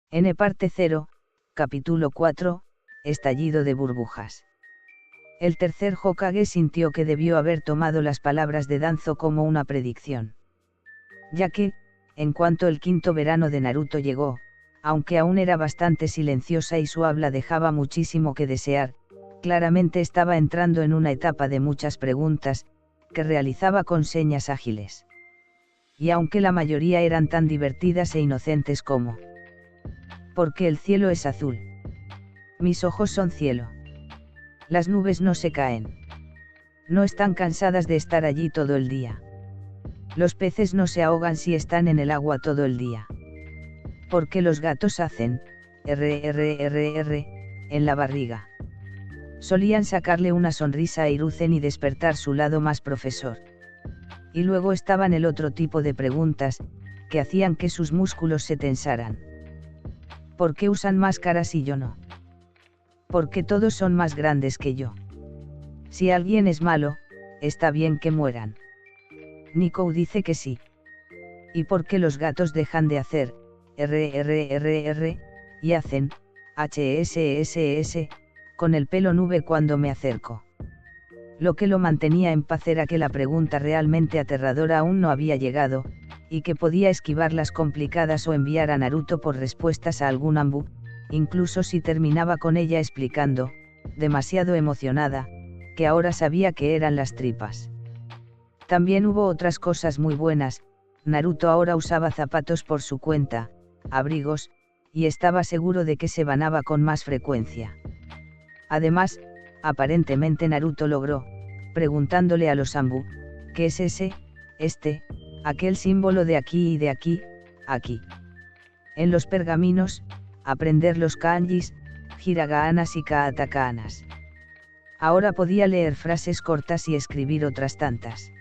N parte 0, capítulo 4, estallido de burbujas. El tercer Hokage sintió que debió haber tomado las palabras de Danzo como una predicción. Ya que, en cuanto el quinto verano de Naruto llegó, aunque aún era bastante silenciosa y su habla dejaba muchísimo que desear, claramente estaba entrando en una etapa de muchas preguntas, que realizaba con señas ágiles. Y aunque la mayoría eran tan divertidas e inocentes como: ¿por qué el cielo es azul? Mis ojos son cielo. Las nubes no se caen. No están cansadas de estar allí todo el día. Los peces no se ahogan si están en el agua todo el día. ¿Por qué los gatos hacen rrrr en la barriga? Solían sacarle una sonrisa a Hiruzen y despertar su lado más profesor. Y luego estaban el otro tipo de preguntas, que hacían que sus músculos se tensaran. ¿Por qué usan máscaras y yo no? ¿Por qué todos son más grandes que yo? Si alguien es malo, está bien que mueran. Nikou dice que sí. ¿Y por qué los gatos dejan de hacer rrrr y hacen hsss con el pelo nube cuando me acerco? Lo que lo mantenía en paz era que la pregunta realmente aterradora aún no había llegado, y que podía esquivar las complicadas o enviar a Naruto por respuestas a algún Anbu, incluso si terminaba con ella explicando, demasiado emocionada, que ahora sabía que eran las tripas. También hubo otras cosas muy buenas. Naruto ahora usaba zapatos por su cuenta, abrigos, y estaba seguro de que se banaba con más frecuencia. Además, aparentemente Naruto logró, preguntándole a los Anbu, ¿qué es ese, aquel símbolo de aquí y de aquí, aquí? En los pergaminos, aprender los kanjis, hiraganas y katakana's. Ahora podía leer frases cortas y escribir otras tantas.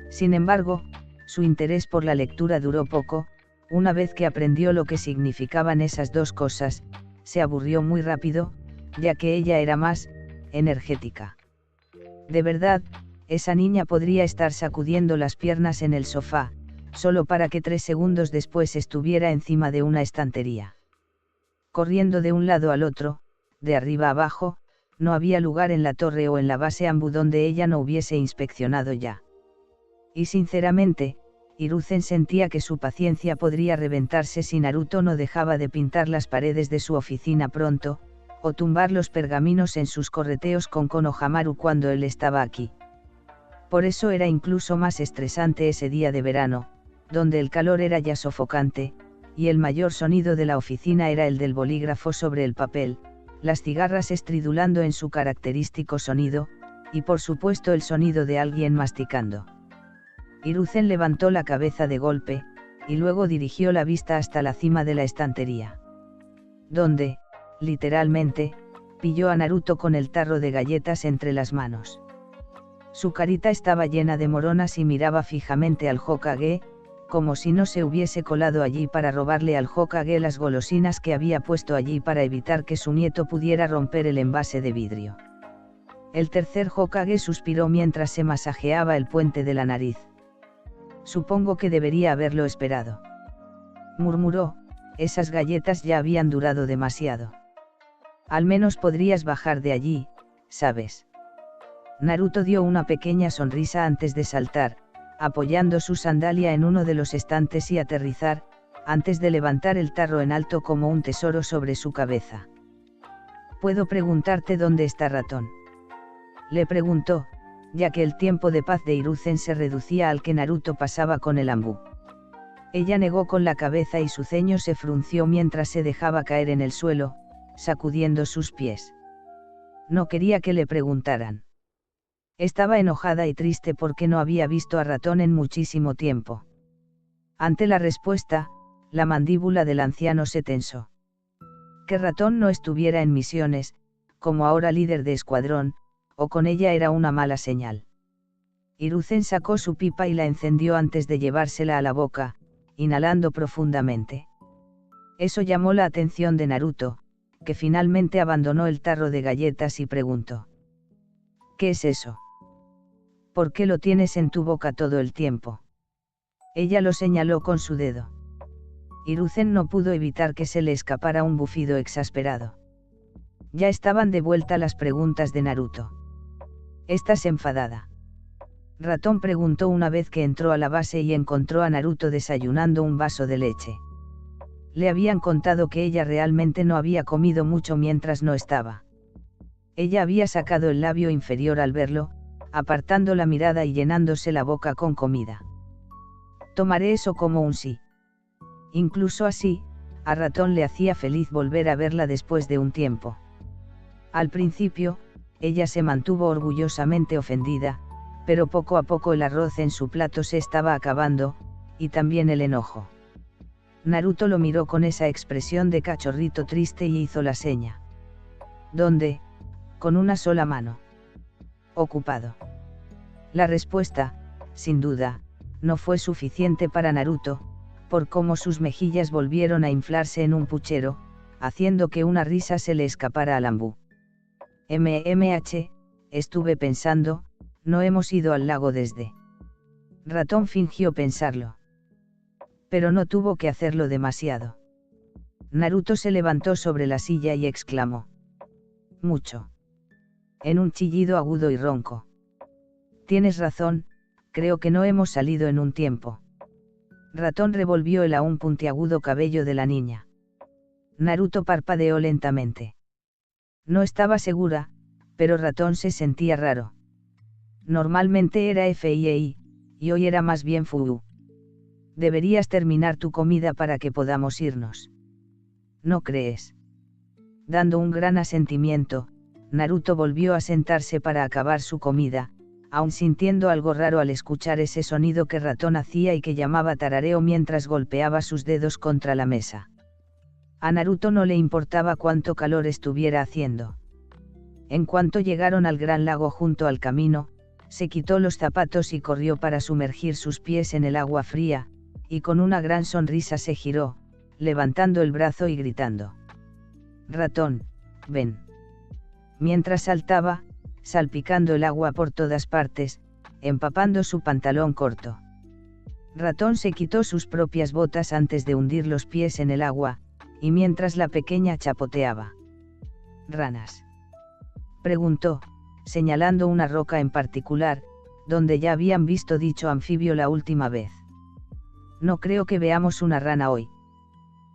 Sin embargo, su interés por la lectura duró poco. Una vez que aprendió lo que significaban esas dos cosas, se aburrió muy rápido, ya que ella era más energética. De verdad, esa niña podría estar sacudiendo las piernas en el sofá, solo para que 3 segundos después estuviera encima de una estantería. Corriendo de un lado al otro, de arriba a abajo, no había lugar en la torre o en la base Anbu donde ella no hubiese inspeccionado ya. Y sinceramente, Hiruzen sentía que su paciencia podría reventarse si Naruto no dejaba de pintar las paredes de su oficina pronto, o tumbar los pergaminos en sus correteos con Konohamaru cuando él estaba aquí. Por eso era incluso más estresante ese día de verano, donde el calor era ya sofocante, y el mayor sonido de la oficina era el del bolígrafo sobre el papel, las cigarras estridulando en su característico sonido, y por supuesto el sonido de alguien masticando. Hiruzen levantó la cabeza de golpe, y luego dirigió la vista hasta la cima de la estantería. Donde, literalmente, pilló a Naruto con el tarro de galletas entre las manos. Su carita estaba llena de moronas y miraba fijamente al Hokage, como si no se hubiese colado allí para robarle al Hokage las golosinas que había puesto allí para evitar que su nieto pudiera romper el envase de vidrio. El tercer Hokage suspiró mientras se masajeaba el puente de la nariz. Supongo que debería haberlo esperado. Murmuró, esas galletas ya habían durado demasiado. Al menos podrías bajar de allí, ¿sabes? Naruto dio una pequeña sonrisa antes de saltar, apoyando su sandalia en uno de los estantes y aterrizar, antes de levantar el tarro en alto como un tesoro sobre su cabeza. ¿Puedo preguntarte dónde está Ratón? Le preguntó, ya que el tiempo de paz de Hiruzen se reducía al que Naruto pasaba con el Anbu. Ella negó con la cabeza y su ceño se frunció mientras se dejaba caer en el suelo, sacudiendo sus pies. No quería que le preguntaran. Estaba enojada y triste porque no había visto a Ratón en muchísimo tiempo. Ante la respuesta, la mandíbula del anciano se tensó. Que Ratón no estuviera en misiones, como ahora líder de escuadrón, o con ella era una mala señal. Hiruzen sacó su pipa y la encendió antes de llevársela a la boca, inhalando profundamente. Eso llamó la atención de Naruto, que finalmente abandonó el tarro de galletas y preguntó: ¿qué es eso? ¿Por qué lo tienes en tu boca todo el tiempo? Ella lo señaló con su dedo. Hiruzen no pudo evitar que se le escapara un bufido exasperado. Ya estaban de vuelta las preguntas de Naruto. ¿Estás enfadada? Ratón preguntó una vez que entró a la base y encontró a Naruto desayunando un vaso de leche. Le habían contado que ella realmente no había comido mucho mientras no estaba. Ella había sacado el labio inferior al verlo, apartando la mirada y llenándose la boca con comida. Tomaré eso como un sí. Incluso así, a Ratón le hacía feliz volver a verla después de un tiempo. Al principio, ella se mantuvo orgullosamente ofendida, pero poco a poco el arroz en su plato se estaba acabando, y también el enojo. Naruto lo miró con esa expresión de cachorrito triste y hizo la seña. ¿Dónde? Con una sola mano. Ocupado. La respuesta, sin duda, no fue suficiente para Naruto, por cómo sus mejillas volvieron a inflarse en un puchero, haciendo que una risa se le escapara al Anbu. Estuve pensando, no hemos ido al lago desde. Ratón fingió pensarlo. Pero no tuvo que hacerlo demasiado. Naruto se levantó sobre la silla y exclamó. Mucho. En un chillido agudo y ronco. Tienes razón, creo que no hemos salido en un tiempo. Ratón revolvió el aún puntiagudo cabello de la niña. Naruto parpadeó lentamente. No estaba segura, pero Ratón se sentía raro. Normalmente era FIEI, y hoy era más bien FUU. Deberías terminar tu comida para que podamos irnos. ¿No crees? Dando un gran asentimiento, Naruto volvió a sentarse para acabar su comida, aun sintiendo algo raro al escuchar ese sonido que Ratón hacía y que llamaba tarareo mientras golpeaba sus dedos contra la mesa. A Naruto no le importaba cuánto calor estuviera haciendo. En cuanto llegaron al gran lago junto al camino, se quitó los zapatos y corrió para sumergir sus pies en el agua fría, y con una gran sonrisa se giró, levantando el brazo y gritando. Ratón, ven. Mientras saltaba, salpicando el agua por todas partes, empapando su pantalón corto. Ratón se quitó sus propias botas antes de hundir los pies en el agua, y mientras la pequeña chapoteaba. ¿Ranas? Preguntó, señalando una roca en particular, donde ya habían visto dicho anfibio la última vez. No creo que veamos una rana hoy.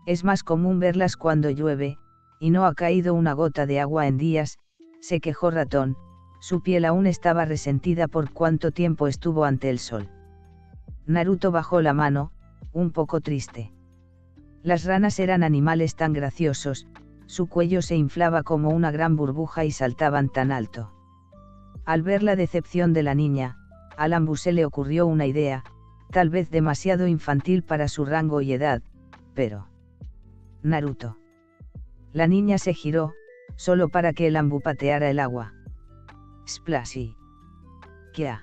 Es más común verlas cuando llueve, y no ha caído una gota de agua en días, se quejó Ratón, su piel aún estaba resentida por cuánto tiempo estuvo ante el sol. Naruto bajó la mano, un poco triste. Las ranas eran animales tan graciosos, su cuello se inflaba como una gran burbuja y saltaban tan alto. Al ver la decepción de la niña, al Anbu se le ocurrió una idea, tal vez demasiado infantil para su rango y edad, pero... Naruto. La niña se giró, solo para que el Anbu pateara el agua. Splashy. ¿Qué?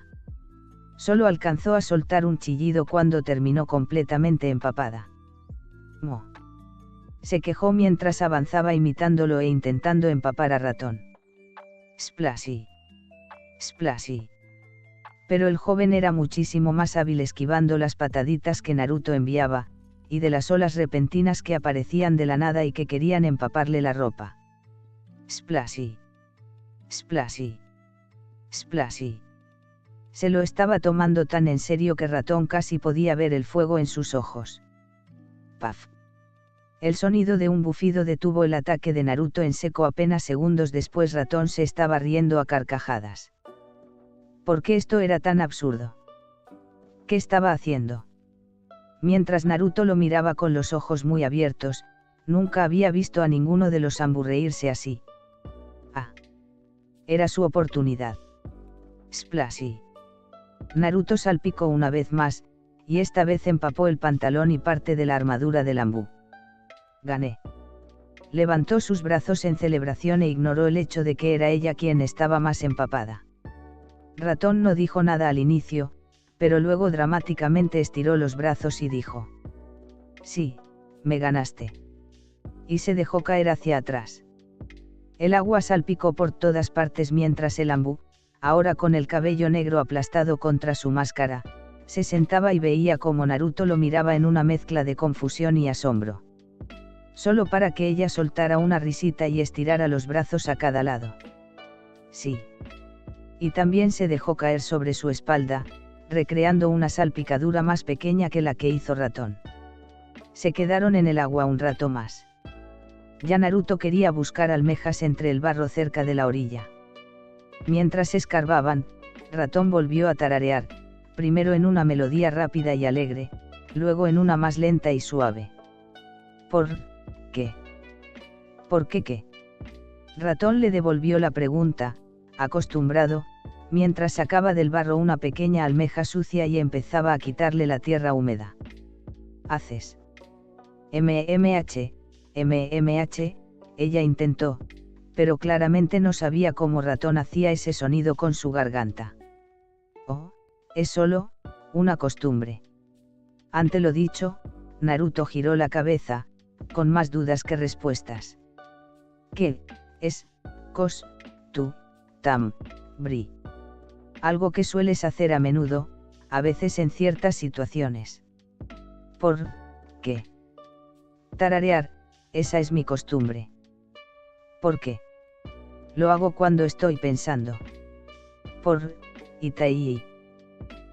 Solo alcanzó a soltar un chillido cuando terminó completamente empapada. Mo. Se quejó mientras avanzaba imitándolo e intentando empapar a Ratón. Splashy. Splashy. Pero el joven era muchísimo más hábil esquivando las pataditas que Naruto enviaba, y de las olas repentinas que aparecían de la nada y que querían empaparle la ropa. Splashy. Splashy. Splashy. Se lo estaba tomando tan en serio que Ratón casi podía ver el fuego en sus ojos. Paf. El sonido de un bufido detuvo el ataque de Naruto en seco. Apenas segundos después Ratón se estaba riendo a carcajadas. ¿Por qué esto era tan absurdo? ¿Qué estaba haciendo? Mientras Naruto lo miraba con los ojos muy abiertos, nunca había visto a ninguno de los Anbu reírse así. Ah. Era su oportunidad. Splashy. Naruto salpicó una vez más, y esta vez empapó el pantalón y parte de la armadura del Anbu. Gané. Levantó sus brazos en celebración e ignoró el hecho de que era ella quien estaba más empapada. Ratón no dijo nada al inicio, pero luego dramáticamente estiró los brazos y dijo: Sí, me ganaste. Y se dejó caer hacia atrás. El agua salpicó por todas partes mientras el Anbu, ahora con el cabello negro aplastado contra su máscara, Se sentaba y veía cómo Naruto lo miraba en una mezcla de confusión y asombro. Solo para que ella soltara una risita y estirara los brazos a cada lado. Sí. Y también se dejó caer sobre su espalda, recreando una salpicadura más pequeña que la que hizo Ratón. Se quedaron en el agua un rato más. Ya Naruto quería buscar almejas entre el barro cerca de la orilla. Mientras escarbaban, Ratón volvió a tararear, primero en una melodía rápida y alegre, luego en una más lenta y suave. ¿Por qué? ¿Por qué qué? Ratón le devolvió la pregunta, acostumbrado, mientras sacaba del barro una pequeña almeja sucia y empezaba a quitarle la tierra húmeda. ¿Haces? MMH, ella intentó, pero claramente no sabía cómo Ratón hacía ese sonido con su garganta. Oh, es solo una costumbre. Ante lo dicho, Naruto giró la cabeza, con más dudas que respuestas. ¿Qué es costumbre? Algo que sueles hacer a menudo, a veces en ciertas situaciones. ¿Por qué? Tararear, esa es mi costumbre. ¿Por qué? Lo hago cuando estoy pensando. Por Itai.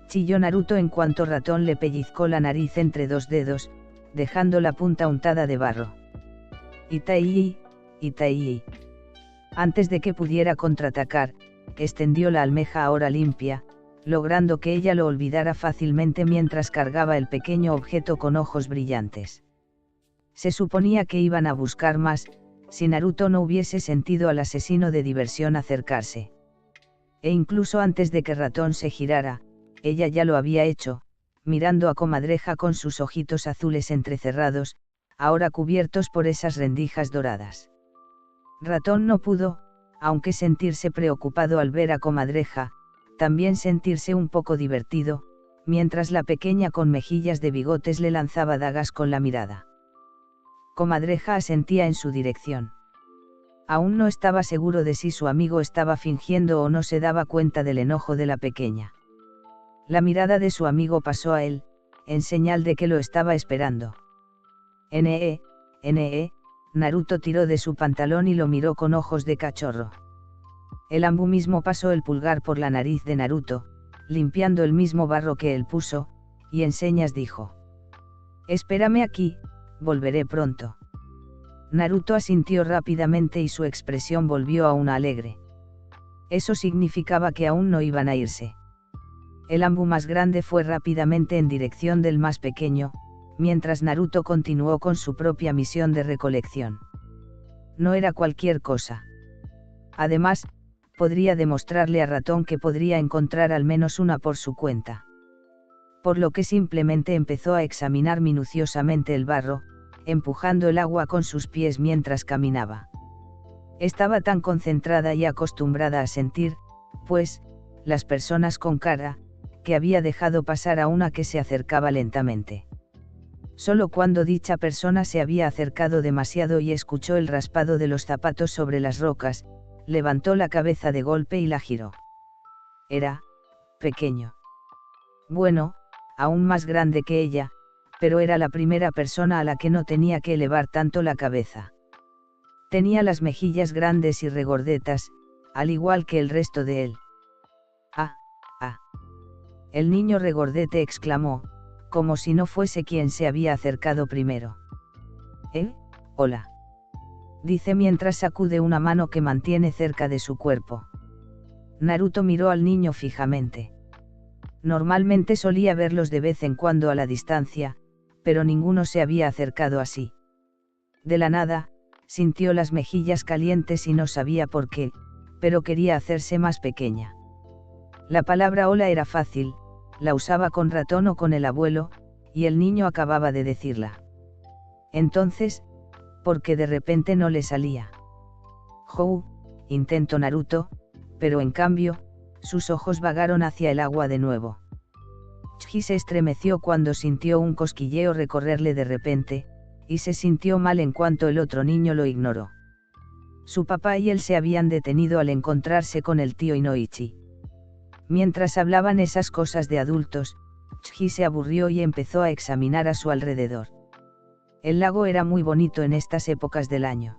Chilló Naruto en cuanto Ratón le pellizcó la nariz entre dos dedos, dejando la punta untada de barro. Itai. Antes de que pudiera contraatacar, extendió la almeja ahora limpia, logrando que ella lo olvidara fácilmente mientras cargaba el pequeño objeto con ojos brillantes. Se suponía que iban a buscar más, si Naruto no hubiese sentido al asesino de diversión acercarse. E incluso antes de que Ratón se girara, ella ya lo había hecho, mirando a Comadreja con sus ojitos azules entrecerrados, ahora cubiertos por esas rendijas doradas. Ratón no pudo, aunque sentirse preocupado al ver a Comadreja, también sentirse un poco divertido, mientras la pequeña con mejillas de bigotes le lanzaba dagas con la mirada. Comadreja asentía en su dirección. Aún no estaba seguro de si su amigo estaba fingiendo o no se daba cuenta del enojo de la pequeña. La mirada de su amigo pasó a él, en señal de que lo estaba esperando. NE, Naruto tiró de su pantalón y lo miró con ojos de cachorro. El Ambu mismo pasó el pulgar por la nariz de Naruto, limpiando el mismo barro que él puso, y en señas dijo: «Espérame aquí, volveré pronto». Naruto asintió rápidamente y su expresión volvió aún alegre. Eso significaba que aún no iban a irse. El Ambu más grande fue rápidamente en dirección del más pequeño, mientras Naruto continuó con su propia misión de recolección. No era cualquier cosa. Además, podría demostrarle a Ratón que podría encontrar al menos una por su cuenta. Por lo que simplemente empezó a examinar minuciosamente el barro, empujando el agua con sus pies mientras caminaba. Estaba tan concentrada y acostumbrada a sentir, pues, las personas con cara, que había dejado pasar a una que se acercaba lentamente. Solo cuando dicha persona se había acercado demasiado y escuchó el raspado de los zapatos sobre las rocas, levantó la cabeza de golpe y la giró. Era pequeño. Bueno, aún más grande que ella, pero era la primera persona a la que no tenía que elevar tanto la cabeza. Tenía las mejillas grandes y regordetas, al igual que el resto de él. ¡Ah! ¡Ah! El niño regordete exclamó, como si no fuese quien se había acercado primero. Hola. Dice mientras sacude una mano que mantiene cerca de su cuerpo. Naruto miró al niño fijamente. Normalmente solía verlos de vez en cuando a la distancia, pero ninguno se había acercado así. De la nada, sintió las mejillas calientes y no sabía por qué, pero quería hacerse más pequeña. La palabra hola era fácil, la usaba con Ratón o con el abuelo, y el niño acababa de decirla. Entonces, ¿por qué de repente no le salía? «Jou», intentó Naruto, pero en cambio, sus ojos vagaron hacia el agua de nuevo. Chiji se estremeció cuando sintió un cosquilleo recorrerle de repente, y se sintió mal en cuanto el otro niño lo ignoró. Su papá y él se habían detenido al encontrarse con el tío Inoichi. Mientras hablaban esas cosas de adultos, Chji se aburrió y empezó a examinar a su alrededor. El lago era muy bonito en estas épocas del año.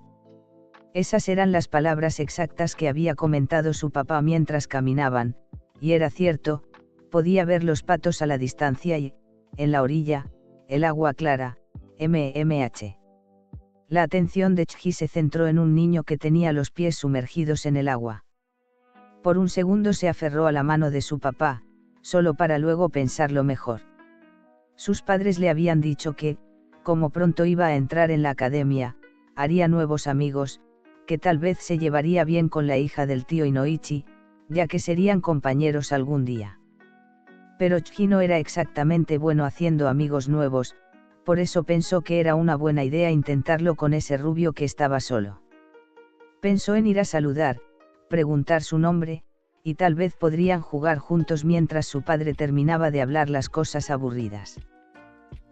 Esas eran las palabras exactas que había comentado su papá mientras caminaban, y era cierto, podía ver los patos a la distancia y, en la orilla, el agua clara, mmh. La atención de Chji se centró en un niño que tenía los pies sumergidos en el agua. Por un segundo se aferró a la mano de su papá, solo para luego pensarlo mejor. Sus padres le habían dicho que, como pronto iba a entrar en la academia, haría nuevos amigos, que tal vez se llevaría bien con la hija del tío Inoichi, ya que serían compañeros algún día. Pero Chji no era exactamente bueno haciendo amigos nuevos, por eso pensó que era una buena idea intentarlo con ese rubio que estaba solo. Pensó en ir a saludar, preguntar su nombre, y tal vez podrían jugar juntos mientras su padre terminaba de hablar las cosas aburridas.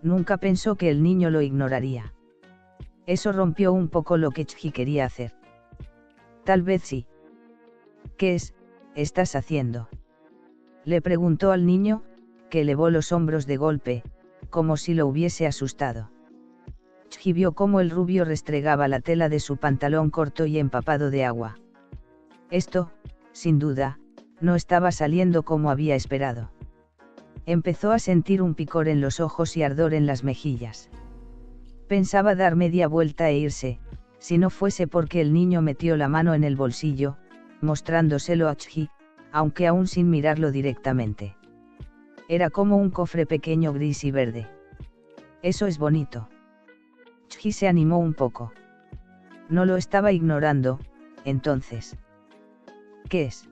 Nunca pensó que el niño lo ignoraría. Eso rompió un poco lo que Chji quería hacer. Tal vez sí. ¿Qué estás haciendo? Le preguntó al niño, que elevó los hombros de golpe, como si lo hubiese asustado. Chji vio cómo el rubio restregaba la tela de su pantalón corto y empapado de agua. Esto, sin duda, no estaba saliendo como había esperado. Empezó a sentir un picor en los ojos y ardor en las mejillas. Pensaba dar media vuelta e irse, si no fuese porque el niño metió la mano en el bolsillo, mostrándoselo a Chji, aunque aún sin mirarlo directamente. Era como un cofre pequeño gris y verde. Eso es bonito. Chji se animó un poco. No lo estaba ignorando, entonces. ¿Qué es?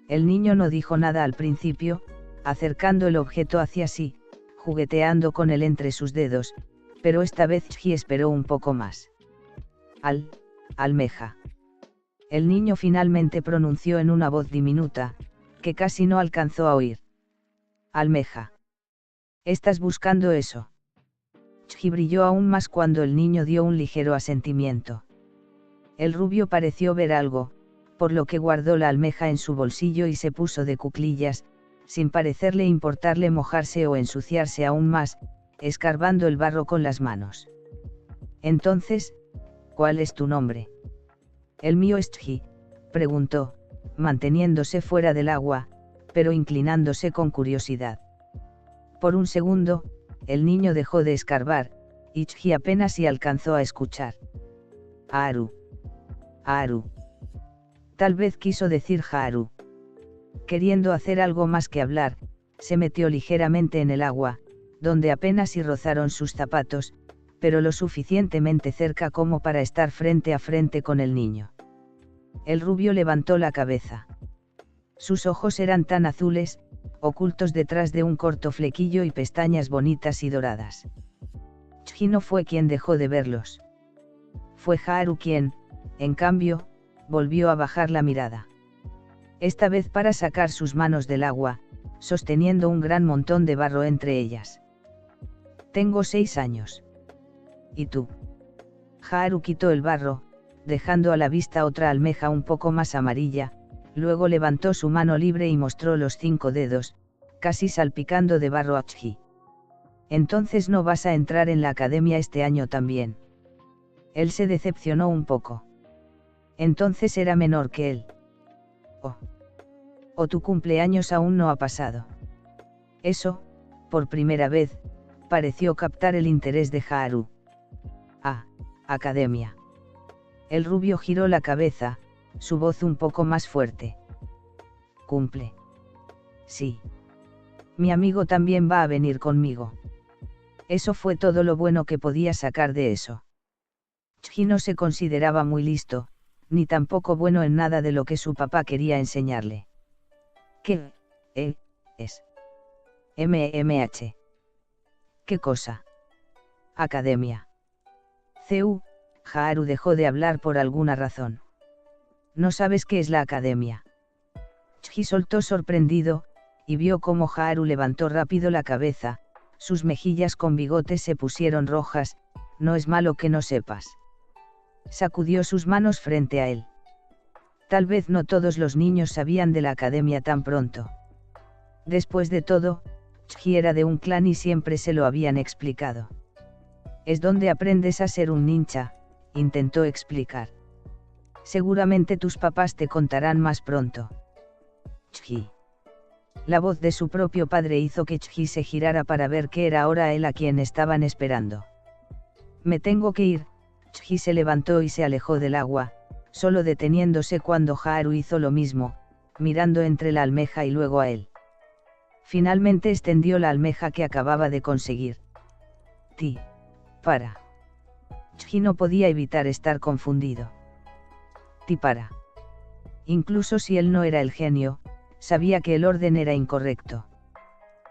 El niño no dijo nada al principio, acercando el objeto hacia sí, jugueteando con él entre sus dedos, pero esta vez Chji esperó un poco más. Almeja. El niño finalmente pronunció en una voz diminuta, que casi no alcanzó a oír. Almeja. ¿Estás buscando eso? Chji brilló aún más cuando el niño dio un ligero asentimiento. El rubio pareció ver algo, por lo que guardó la almeja en su bolsillo y se puso de cuclillas, sin parecerle importarle mojarse o ensuciarse aún más, escarbando el barro con las manos. Entonces, ¿cuál es tu nombre? El mío es Chji, preguntó, manteniéndose fuera del agua, pero inclinándose con curiosidad. Por un segundo, el niño dejó de escarbar, y Chji apenas si alcanzó a escuchar. Haru. Haru. Tal vez quiso decir Haru. Queriendo hacer algo más que hablar, se metió ligeramente en el agua, donde apenas si rozaron sus zapatos, pero lo suficientemente cerca como para estar frente a frente con el niño. El rubio levantó la cabeza. Sus ojos eran tan azules, ocultos detrás de un corto flequillo y pestañas bonitas y doradas. Chji no fue quien dejó de verlos. Fue Haru quien, en cambio, volvió a bajar la mirada. Esta vez para sacar sus manos del agua, sosteniendo un gran montón de barro entre ellas. Tengo 6 años. ¿Y tú? Haru quitó el barro, dejando a la vista otra almeja un poco más amarilla, luego levantó su mano libre y mostró los 5 dedos, casi salpicando de barro a Chji. Entonces no vas a entrar en la academia este año también. Él se decepcionó un poco. Entonces era menor que él. O tu cumpleaños aún no ha pasado. Eso, por primera vez, pareció captar el interés de Haru. Ah, academia. El rubio giró la cabeza, su voz un poco más fuerte. ¿Cumple? Sí. Mi amigo también va a venir conmigo. Eso fue todo lo bueno que podía sacar de eso. Chji no se consideraba muy listo, ni tampoco bueno en nada de lo que su papá quería enseñarle. ¿Qué es? MMH. ¿Qué cosa? Academia. Haru dejó de hablar por alguna razón. ¿No sabes qué es la academia? Chji soltó sorprendido, y vio cómo Haru levantó rápido la cabeza, sus mejillas con bigotes se pusieron rojas. No es malo que no sepas. Sacudió sus manos frente a él. Tal vez no todos los niños sabían de la academia tan pronto. Después de todo, Chji era de un clan y siempre se lo habían explicado. Es donde aprendes a ser un ninja, intentó explicar. Seguramente tus papás te contarán más pronto. Chji. La voz de su propio padre hizo que Chji se girara para ver que era ahora él a quien estaban esperando. Me tengo que ir. Chji se levantó y se alejó del agua, solo deteniéndose cuando Haru hizo lo mismo, mirando entre la almeja y luego a él. Finalmente extendió la almeja que acababa de conseguir. Para. Chji no podía evitar estar confundido. Para. Incluso si él no era el genio, sabía que el orden era incorrecto.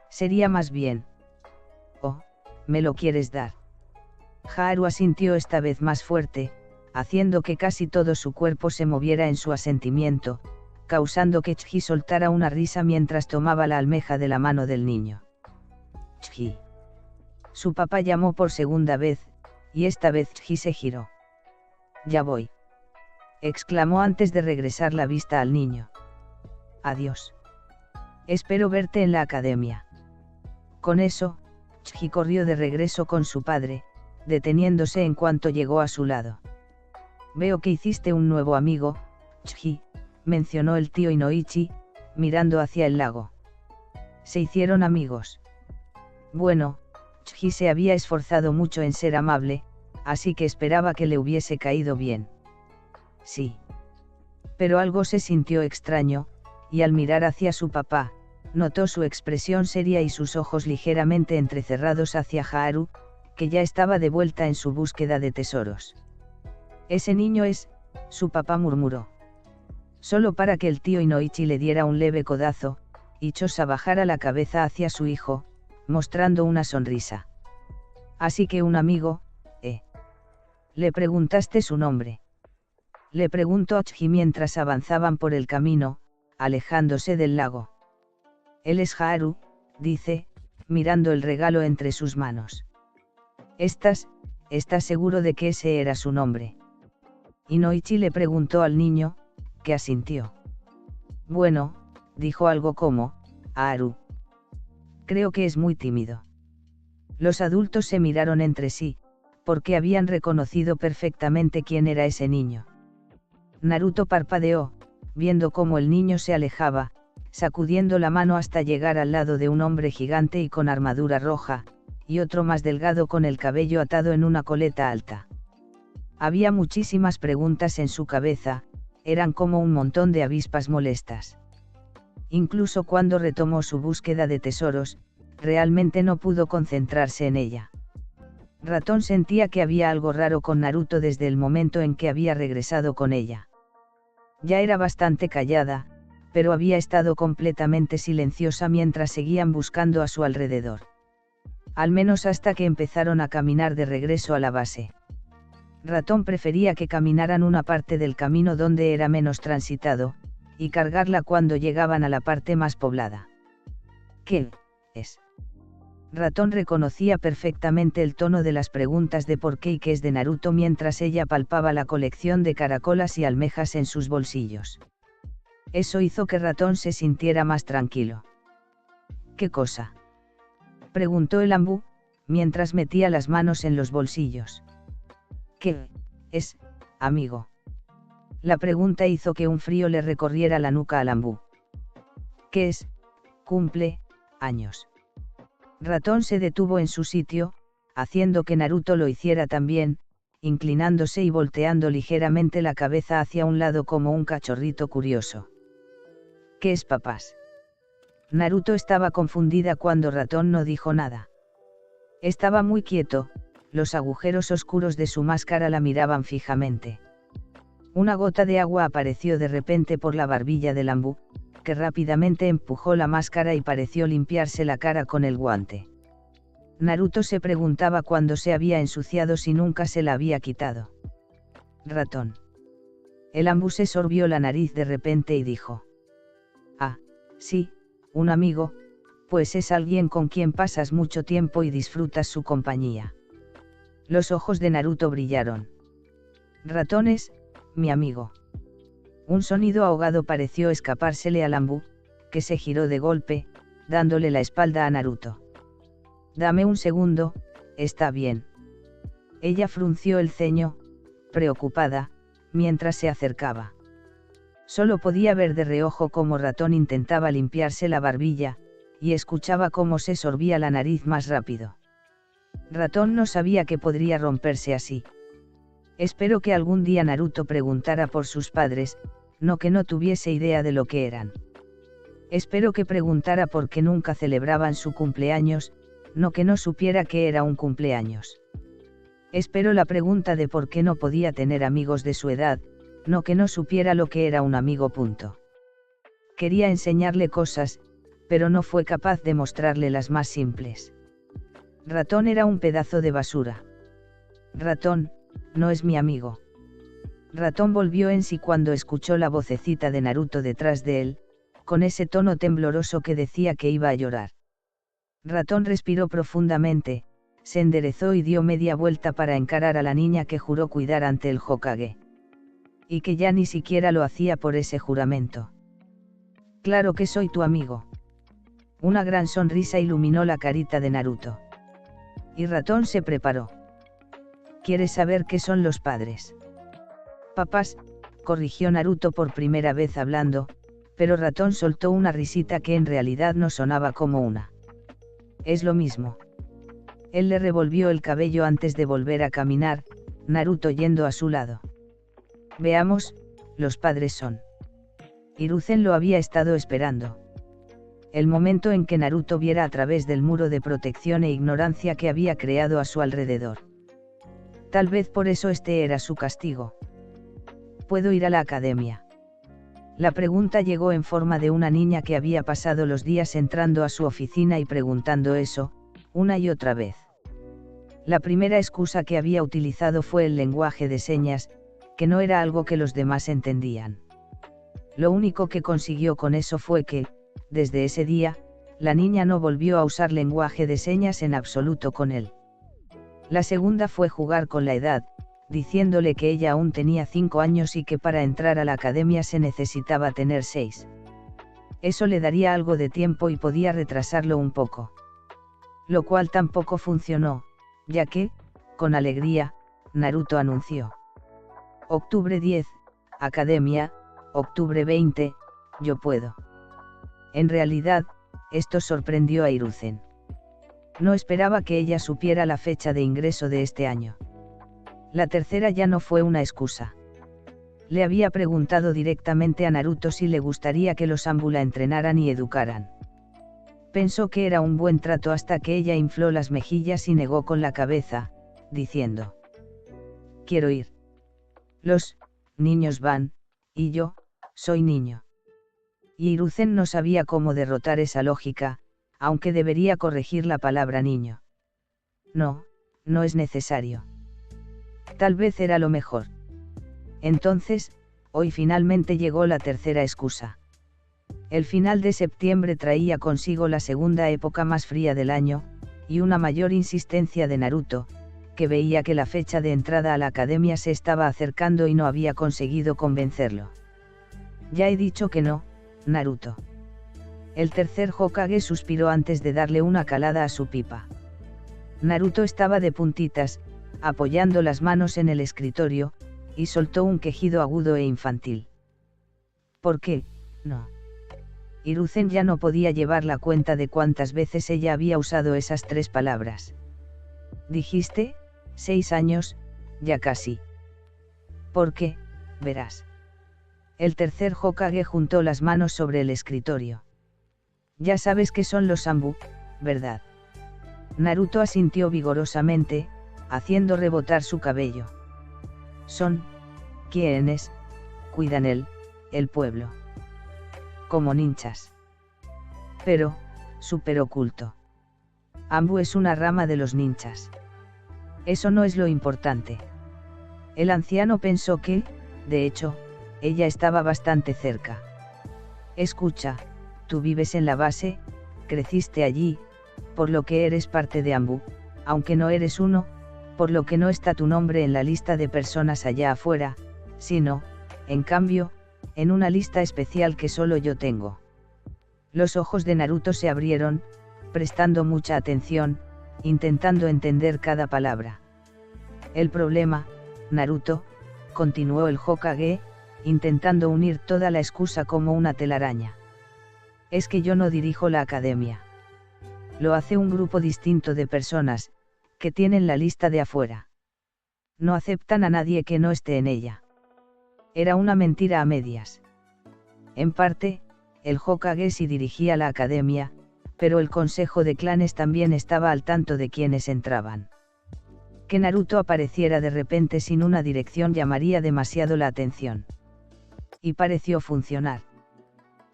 Sería más bien. Oh, ¿me lo quieres dar? Haru asintió esta vez más fuerte, haciendo que casi todo su cuerpo se moviera en su asentimiento, causando que Chji soltara una risa mientras tomaba la almeja de la mano del niño. Chji. Su papá llamó por segunda vez, y esta vez Chji se giró. Ya voy. Exclamó antes de regresar la vista al niño. Adiós. Espero verte en la academia. Con eso, Chji corrió de regreso con su padre, deteniéndose en cuanto llegó a su lado. Veo que hiciste un nuevo amigo, Chji, mencionó el tío Inoichi, mirando hacia el lago. Se hicieron amigos. Bueno, Chji se había esforzado mucho en ser amable, así que esperaba que le hubiese caído bien. Sí. Pero algo se sintió extraño, y al mirar hacia su papá, notó su expresión seria y sus ojos ligeramente entrecerrados hacia Haru, que ya estaba de vuelta en su búsqueda de tesoros. Ese niño es, su papá murmuró. Solo para que el tío Inoichi le diera un leve codazo, y Chosa bajara la cabeza hacia su hijo, mostrando una sonrisa. Así que un amigo, ¿eh? ¿Le preguntaste su nombre? Le preguntó a Chji mientras avanzaban por el camino, alejándose del lago. Él es Haru, dice, mirando el regalo entre sus manos. ¿Estás seguro de que ese era su nombre? Inoichi le preguntó al niño, que asintió. Bueno, dijo algo como, Haru. Creo que es muy tímido. Los adultos se miraron entre sí, porque habían reconocido perfectamente quién era ese niño. Naruto parpadeó, viendo cómo el niño se alejaba, sacudiendo la mano hasta llegar al lado de un hombre gigante y con armadura roja, y otro más delgado con el cabello atado en una coleta alta. Había muchísimas preguntas en su cabeza, eran como un montón de avispas molestas. Incluso cuando retomó su búsqueda de tesoros, realmente no pudo concentrarse en ella. Ratón sentía que había algo raro con Naruto desde el momento en que había regresado con ella. Ya era bastante callada, pero había estado completamente silenciosa mientras seguían buscando a su alrededor. Al menos hasta que empezaron a caminar de regreso a la base. Ratón prefería que caminaran una parte del camino donde era menos transitado, y cargarla cuando llegaban a la parte más poblada. ¿Qué es? Ratón reconocía perfectamente el tono de las preguntas de por qué y qué es de Naruto mientras ella palpaba la colección de caracolas y almejas en sus bolsillos. Eso hizo que Ratón se sintiera más tranquilo. ¿Qué cosa? Preguntó el Ambu, mientras metía las manos en los bolsillos. ¿Qué es, amigo? La pregunta hizo que un frío le recorriera la nuca al Ambu. ¿Qué es? Cumple años. Ratón se detuvo en su sitio, haciendo que Naruto lo hiciera también, inclinándose y volteando ligeramente la cabeza hacia un lado como un cachorrito curioso. ¿Qué es papás? Naruto estaba confundida cuando Ratón no dijo nada. Estaba muy quieto, los agujeros oscuros de su máscara la miraban fijamente. Una gota de agua apareció de repente por la barbilla del Ambu, que rápidamente empujó la máscara y pareció limpiarse la cara con el guante. Naruto se preguntaba cuándo se había ensuciado si nunca se la había quitado. Ratón. El Ambu se sorbió la nariz de repente y dijo. Ah, sí, un amigo, pues es alguien con quien pasas mucho tiempo y disfrutas su compañía. Los ojos de Naruto brillaron. Ratón es, mi amigo. Un sonido ahogado pareció escapársele al Ambu, que se giró de golpe, dándole la espalda a Naruto. Dame un segundo, está bien. Ella frunció el ceño, preocupada, mientras se acercaba. Solo podía ver de reojo cómo Ratón intentaba limpiarse la barbilla, y escuchaba cómo se sorbía la nariz más rápido. Ratón no sabía que podría romperse así. Espero que algún día Naruto preguntara por sus padres, no que no tuviese idea de lo que eran. Espero que preguntara por qué nunca celebraban su cumpleaños, no que no supiera que era un cumpleaños. Espero la pregunta de por qué no podía tener amigos de su edad, no que no supiera lo que era un amigo. Quería enseñarle cosas, pero no fue capaz de mostrarle las más simples. Ratón era un pedazo de basura. Ratón, no es mi amigo. Ratón volvió en sí cuando escuchó la vocecita de Naruto detrás de él, con ese tono tembloroso que decía que iba a llorar. Ratón respiró profundamente, se enderezó y dio media vuelta para encarar a la niña que juró cuidar ante el Hokage. Y que ya ni siquiera lo hacía por ese juramento. Claro que soy tu amigo. Una gran sonrisa iluminó la carita de Naruto. Y Ratón se preparó. ¿Quieres saber qué son los padres? Papás, corrigió Naruto por primera vez hablando, pero Ratón soltó una risita que en realidad no sonaba como una. Es lo mismo. Él le revolvió el cabello antes de volver a caminar, Naruto yendo a su lado. Veamos, los padres son. Hiruzen lo había estado esperando. El momento en que Naruto viera a través del muro de protección e ignorancia que había creado a su alrededor. Tal vez por eso este era su castigo. ¿Puedo ir a la academia? La pregunta llegó en forma de una niña que había pasado los días entrando a su oficina y preguntando eso, una y otra vez. La primera excusa que había utilizado fue el lenguaje de señas, que no era algo que los demás entendían. Lo único que consiguió con eso fue que, desde ese día, la niña no volvió a usar lenguaje de señas en absoluto con él. La segunda fue jugar con la edad, diciéndole que ella aún tenía 5 años y que para entrar a la academia se necesitaba tener 6. Eso le daría algo de tiempo y podía retrasarlo un poco. Lo cual tampoco funcionó, ya que, con alegría, Naruto anunció. Octubre 10, Academia, octubre 20, yo puedo. En realidad, esto sorprendió a Hiruzen. No esperaba que ella supiera la fecha de ingreso de este año. La tercera ya no fue una excusa. Le había preguntado directamente a Naruto si le gustaría que los Anbu la entrenaran y educaran. Pensó que era un buen trato hasta que ella infló las mejillas y negó con la cabeza, diciendo: quiero ir. Los niños van, y yo soy niño. Y Hiruzen no sabía cómo derrotar esa lógica, aunque debería corregir la palabra niño. No, no es necesario. Tal vez era lo mejor. Entonces, hoy finalmente llegó la tercera excusa. El final de septiembre traía consigo la segunda época más fría del año, y una mayor insistencia de Naruto, que veía que la fecha de entrada a la academia se estaba acercando y no había conseguido convencerlo. Ya he dicho que no, Naruto. El tercer Hokage suspiró antes de darle una calada a su pipa. Naruto estaba de puntitas, apoyando las manos en el escritorio, y soltó un quejido agudo e infantil. ¿Por qué, no? Hiruzen ya no podía llevar la cuenta de cuántas veces ella había usado esas 3 palabras. Dijiste, 6 años, ya casi. ¿Por qué? Verás. El tercer Hokage juntó las manos sobre el escritorio. Ya sabes que son los Anbu, ¿verdad? Naruto asintió vigorosamente, haciendo rebotar su cabello. Son, ¿quiénes? Cuidan el pueblo. Como ninjas. Pero, súper oculto. Anbu es una rama de los ninjas. Eso no es lo importante. El anciano pensó que, de hecho, ella estaba bastante cerca. Escucha, tú vives en la base, creciste allí, por lo que eres parte de Anbu, aunque no eres uno, por lo que no está tu nombre en la lista de personas allá afuera, sino, en cambio, en una lista especial que solo yo tengo. Los ojos de Naruto se abrieron, prestando mucha atención, intentando entender cada palabra. El problema, Naruto, continuó el Hokage, intentando unir toda la excusa como una telaraña. Es que yo no dirijo la academia. Lo hace un grupo distinto de personas, que tienen la lista de afuera. No aceptan a nadie que no esté en ella. Era una mentira a medias. En parte, el Hokage sí dirigía la academia, pero el consejo de clanes también estaba al tanto de quienes entraban. Que Naruto apareciera de repente sin una dirección llamaría demasiado la atención. Y pareció funcionar.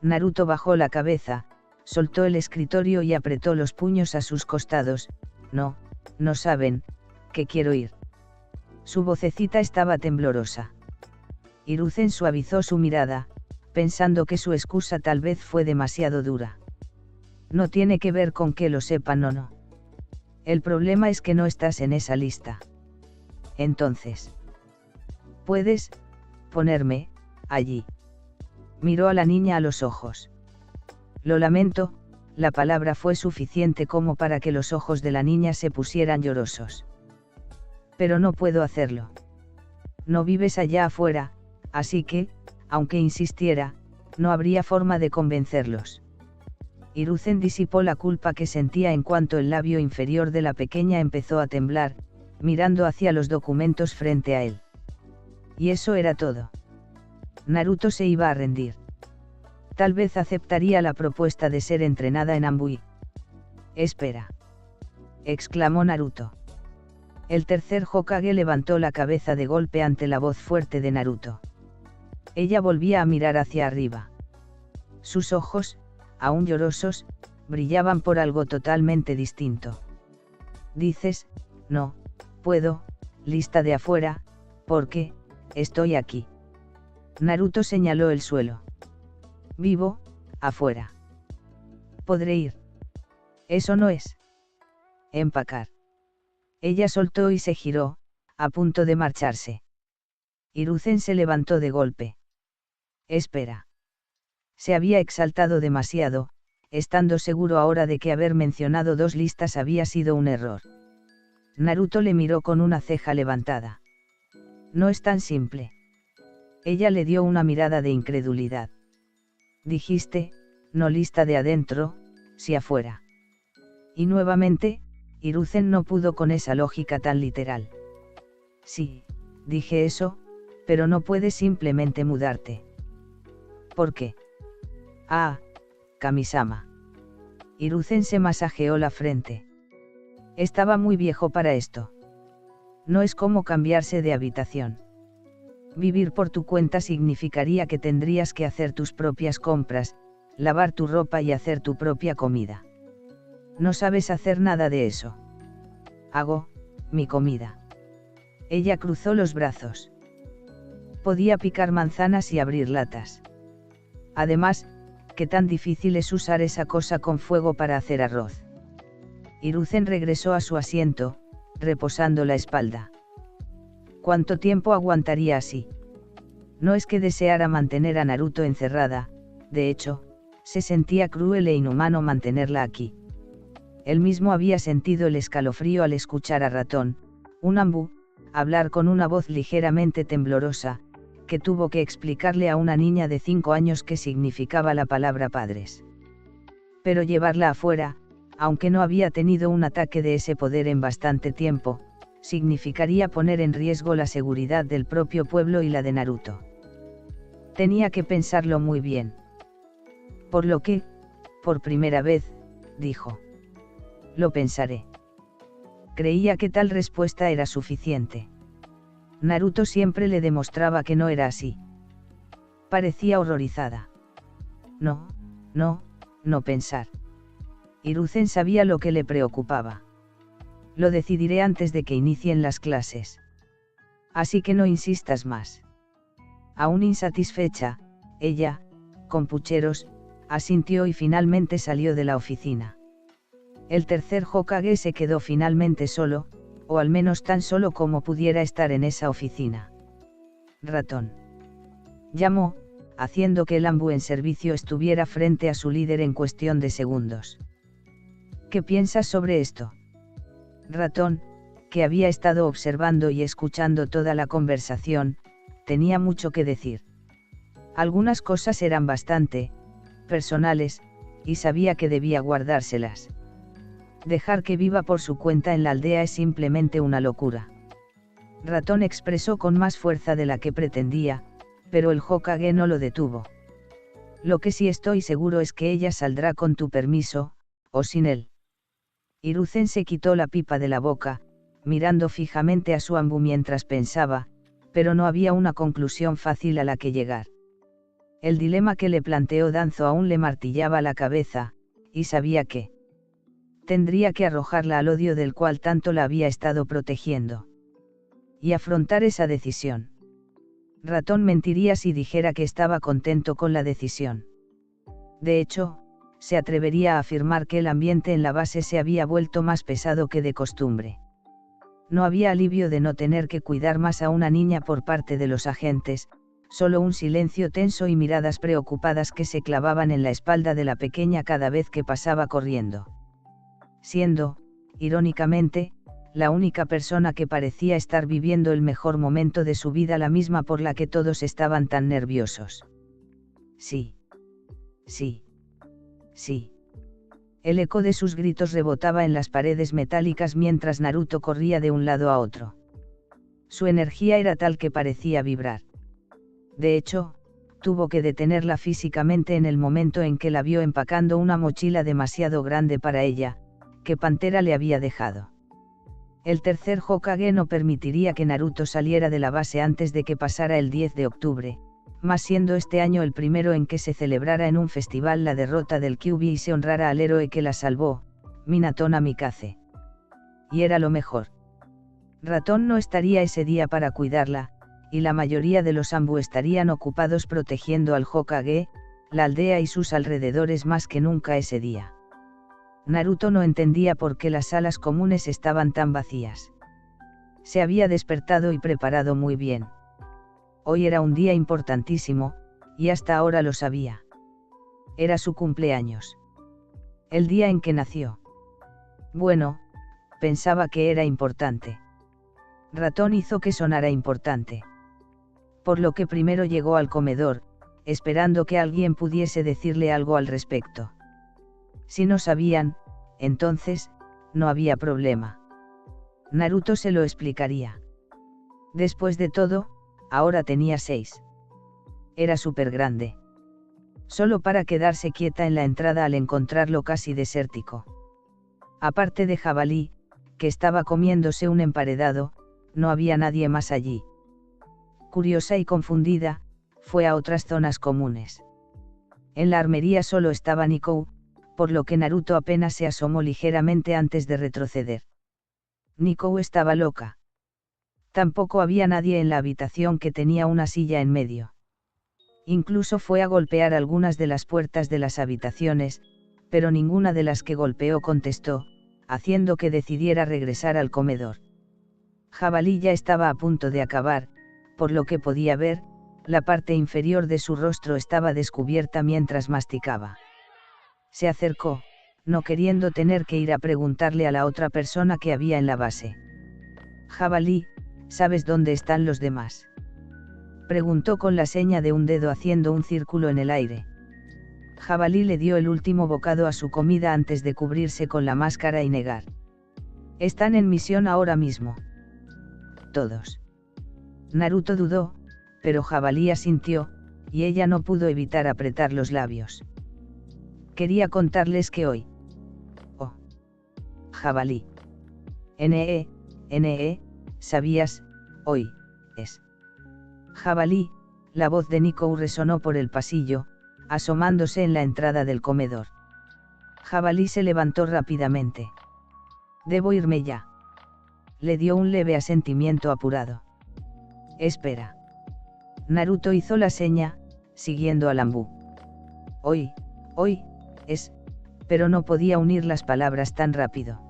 Naruto bajó la cabeza, soltó el escritorio y apretó los puños a sus costados. No saben, que quiero ir. Su vocecita estaba temblorosa. Hiruzen suavizó su mirada, pensando que su excusa tal vez fue demasiado dura. No tiene que ver con que lo sepan o no. El problema es que no estás en esa lista. Entonces, ¿puedes ponerme allí? Miró a la niña a los ojos. Lo lamento, la palabra fue suficiente como para que los ojos de la niña se pusieran llorosos. Pero no puedo hacerlo. No vives allá afuera, así que, aunque insistiera, no habría forma de convencerlos. Hiruzen disipó la culpa que sentía en cuanto el labio inferior de la pequeña empezó a temblar, mirando hacia los documentos frente a él. Y eso era todo. Naruto se iba a rendir. Tal vez aceptaría la propuesta de ser entrenada en Ambuí. Espera. Exclamó Naruto. El tercer Hokage levantó la cabeza de golpe ante la voz fuerte de Naruto. Ella volvía a mirar hacia arriba. Sus ojos, aún llorosos, brillaban por algo totalmente distinto. Dices, no, puedo, lista de afuera, porque, estoy aquí. Naruto señaló el suelo. Vivo, afuera. Podré ir. Eso no es. Empacar. Ella soltó y se giró, a punto de marcharse. Hiruzen se levantó de golpe. Espera. Se había exaltado demasiado, estando seguro ahora de que haber mencionado 2 listas había sido un error. Naruto le miró con una ceja levantada. No es tan simple. Ella le dio una mirada de incredulidad. Dijiste, no lista de adentro, si afuera. Y nuevamente, Hiruzen no pudo con esa lógica tan literal. Sí, dije eso, pero no puedes simplemente mudarte. ¿Por qué? Ah, Kamisama. Hiruzen se masajeó la frente. Estaba muy viejo para esto. No es como cambiarse de habitación. Vivir por tu cuenta significaría que tendrías que hacer tus propias compras, lavar tu ropa y hacer tu propia comida. No sabes hacer nada de eso. Hago mi comida. Ella cruzó los brazos. Podía picar manzanas y abrir latas. Además, ¿qué tan difícil es usar esa cosa con fuego para hacer arroz? Hiruzen regresó a su asiento, reposando la espalda. ¿Cuánto tiempo aguantaría así? No es que deseara mantener a Naruto encerrada, de hecho, se sentía cruel e inhumano mantenerla aquí. Él mismo había sentido el escalofrío al escuchar a Ratón, un Ambu, hablar con una voz ligeramente temblorosa, que tuvo que explicarle a una niña de 5 años qué significaba la palabra padres. Pero llevarla afuera, aunque no había tenido un ataque de ese poder en bastante tiempo, significaría poner en riesgo la seguridad del propio pueblo y la de Naruto. Tenía que pensarlo muy bien. Por lo que, por primera vez, dijo. Lo pensaré. Creía que tal respuesta era suficiente. Naruto siempre le demostraba que no era así. Parecía horrorizada. No pensar. Hiruzen sabía lo que le preocupaba. Lo decidiré antes de que inicien las clases. Así que no insistas más. Aún insatisfecha, ella, con pucheros, asintió y finalmente salió de la oficina. El tercer Hokage se quedó finalmente solo, o al menos tan solo como pudiera estar en esa oficina. Ratón. Llamó, haciendo que el Anbu en servicio estuviera frente a su líder en cuestión de segundos. ¿Qué piensas sobre esto? Ratón, que había estado observando y escuchando toda la conversación, tenía mucho que decir. Algunas cosas eran bastante personales, y sabía que debía guardárselas. Dejar que viva por su cuenta en la aldea es simplemente una locura. Ratón expresó con más fuerza de la que pretendía, pero el Hokage no lo detuvo. Lo que sí estoy seguro es que ella saldrá con tu permiso, o sin él. Hiruzen se quitó la pipa de la boca, mirando fijamente a su Anbu mientras pensaba, pero no había una conclusión fácil a la que llegar. El dilema que le planteó Danzo aún le martillaba la cabeza, y sabía que tendría que arrojarla al odio del cual tanto la había estado protegiendo. Y afrontar esa decisión. Ratón mentiría si dijera que estaba contento con la decisión. De hecho, se atrevería a afirmar que el ambiente en la base se había vuelto más pesado que de costumbre. No había alivio de no tener que cuidar más a una niña por parte de los agentes, solo un silencio tenso y miradas preocupadas que se clavaban en la espalda de la pequeña cada vez que pasaba corriendo. Siendo, irónicamente, la única persona que parecía estar viviendo el mejor momento de su vida, la misma por la que todos estaban tan nerviosos. Sí. Sí. Sí. El eco de sus gritos rebotaba en las paredes metálicas mientras Naruto corría de un lado a otro. Su energía era tal que parecía vibrar. De hecho, tuvo que detenerla físicamente en el momento en que la vio empacando una mochila demasiado grande para ella, que Pantera le había dejado. El tercer Hokage no permitiría que Naruto saliera de la base antes de que pasara el 10 de octubre, más siendo este año el primero en que se celebrara en un festival la derrota del Kyuubi y se honrara al héroe que la salvó, Minato Namikaze. Y era lo mejor. Ratón no estaría ese día para cuidarla, y la mayoría de los Anbu estarían ocupados protegiendo al Hokage, la aldea y sus alrededores más que nunca ese día. Naruto no entendía por qué las salas comunes estaban tan vacías. Se había despertado y preparado muy bien. Hoy era un día importantísimo, y hasta ahora lo sabía. Era su cumpleaños. El día en que nació. Bueno, pensaba que era importante. Ratón hizo que sonara importante. Por lo que primero llegó al comedor, esperando que alguien pudiese decirle algo al respecto. Si no sabían, entonces, no había problema. Naruto se lo explicaría. Después de todo, ahora tenía 6. Era súper grande. Solo para quedarse quieta en la entrada al encontrarlo casi desértico. Aparte de Jabalí, que estaba comiéndose un emparedado, no había nadie más allí. Curiosa y confundida, fue a otras zonas comunes. En la armería solo estaba Nikou, por lo que Naruto apenas se asomó ligeramente antes de retroceder. Nikou estaba loca. Tampoco había nadie en la habitación, que tenía una silla en medio. Incluso fue a golpear algunas de las puertas de las habitaciones, pero ninguna de las que golpeó contestó, haciendo que decidiera regresar al comedor. Jabalí ya estaba a punto de acabar, por lo que podía ver, la parte inferior de su rostro estaba descubierta mientras masticaba. Se acercó, no queriendo tener que ir a preguntarle a la otra persona que había en la base. Jabalí, ¿sabes dónde están los demás? Preguntó con la seña de un dedo haciendo un círculo en el aire. Jabalí le dio el último bocado a su comida antes de cubrirse con la máscara y negar. Están en misión ahora mismo. Todos. Naruto dudó, pero Jabalí asintió, y ella no pudo evitar apretar los labios. Quería contarles que hoy. Oh. Jabalí. ¿Sabías? Hoy, es. Jabalí, la voz de Nikou resonó por el pasillo, asomándose en la entrada del comedor. Jabalí se levantó rápidamente. Debo irme ya. Le dio un leve asentimiento apurado. Espera. Naruto hizo la seña, siguiendo al Anbu. Hoy, es, pero no podía unir las palabras tan rápido.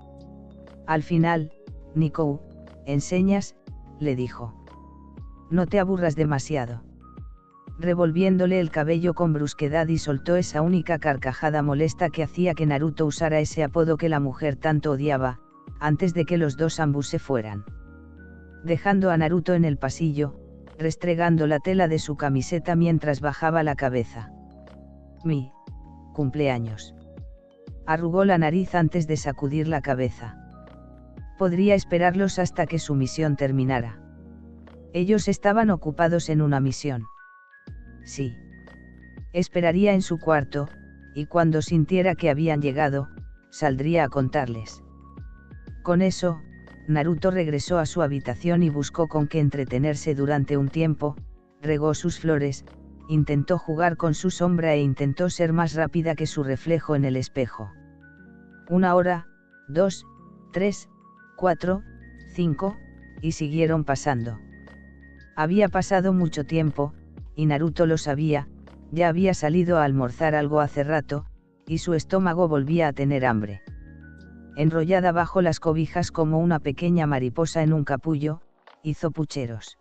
Al final, Nikou, enseñas, le dijo. No te aburras demasiado. revolviéndole el cabello con brusquedad, y soltó esa única carcajada molesta que hacía que Naruto usara ese apodo que la mujer tanto odiaba, antes de que los dos ambos se fueran. Dejando a Naruto en el pasillo, restregando la tela de su camiseta mientras bajaba la cabeza. Mi cumpleaños. Arrugó la nariz antes de sacudir la cabeza. Podría esperarlos hasta que su misión terminara. Ellos estaban ocupados en una misión. Sí. Esperaría en su cuarto, y cuando sintiera que habían llegado, saldría a contarles. Con eso, Naruto regresó a su habitación y buscó con qué entretenerse durante un tiempo, regó sus flores, intentó jugar con su sombra e intentó ser más rápida que su reflejo en el espejo. 1 hora, 2, 3, 4, 5, y siguieron pasando. Había pasado mucho tiempo, y Naruto lo sabía, ya había salido a almorzar algo hace rato, y su estómago volvía a tener hambre. Enrollada bajo las cobijas como una pequeña mariposa en un capullo, hizo pucheros.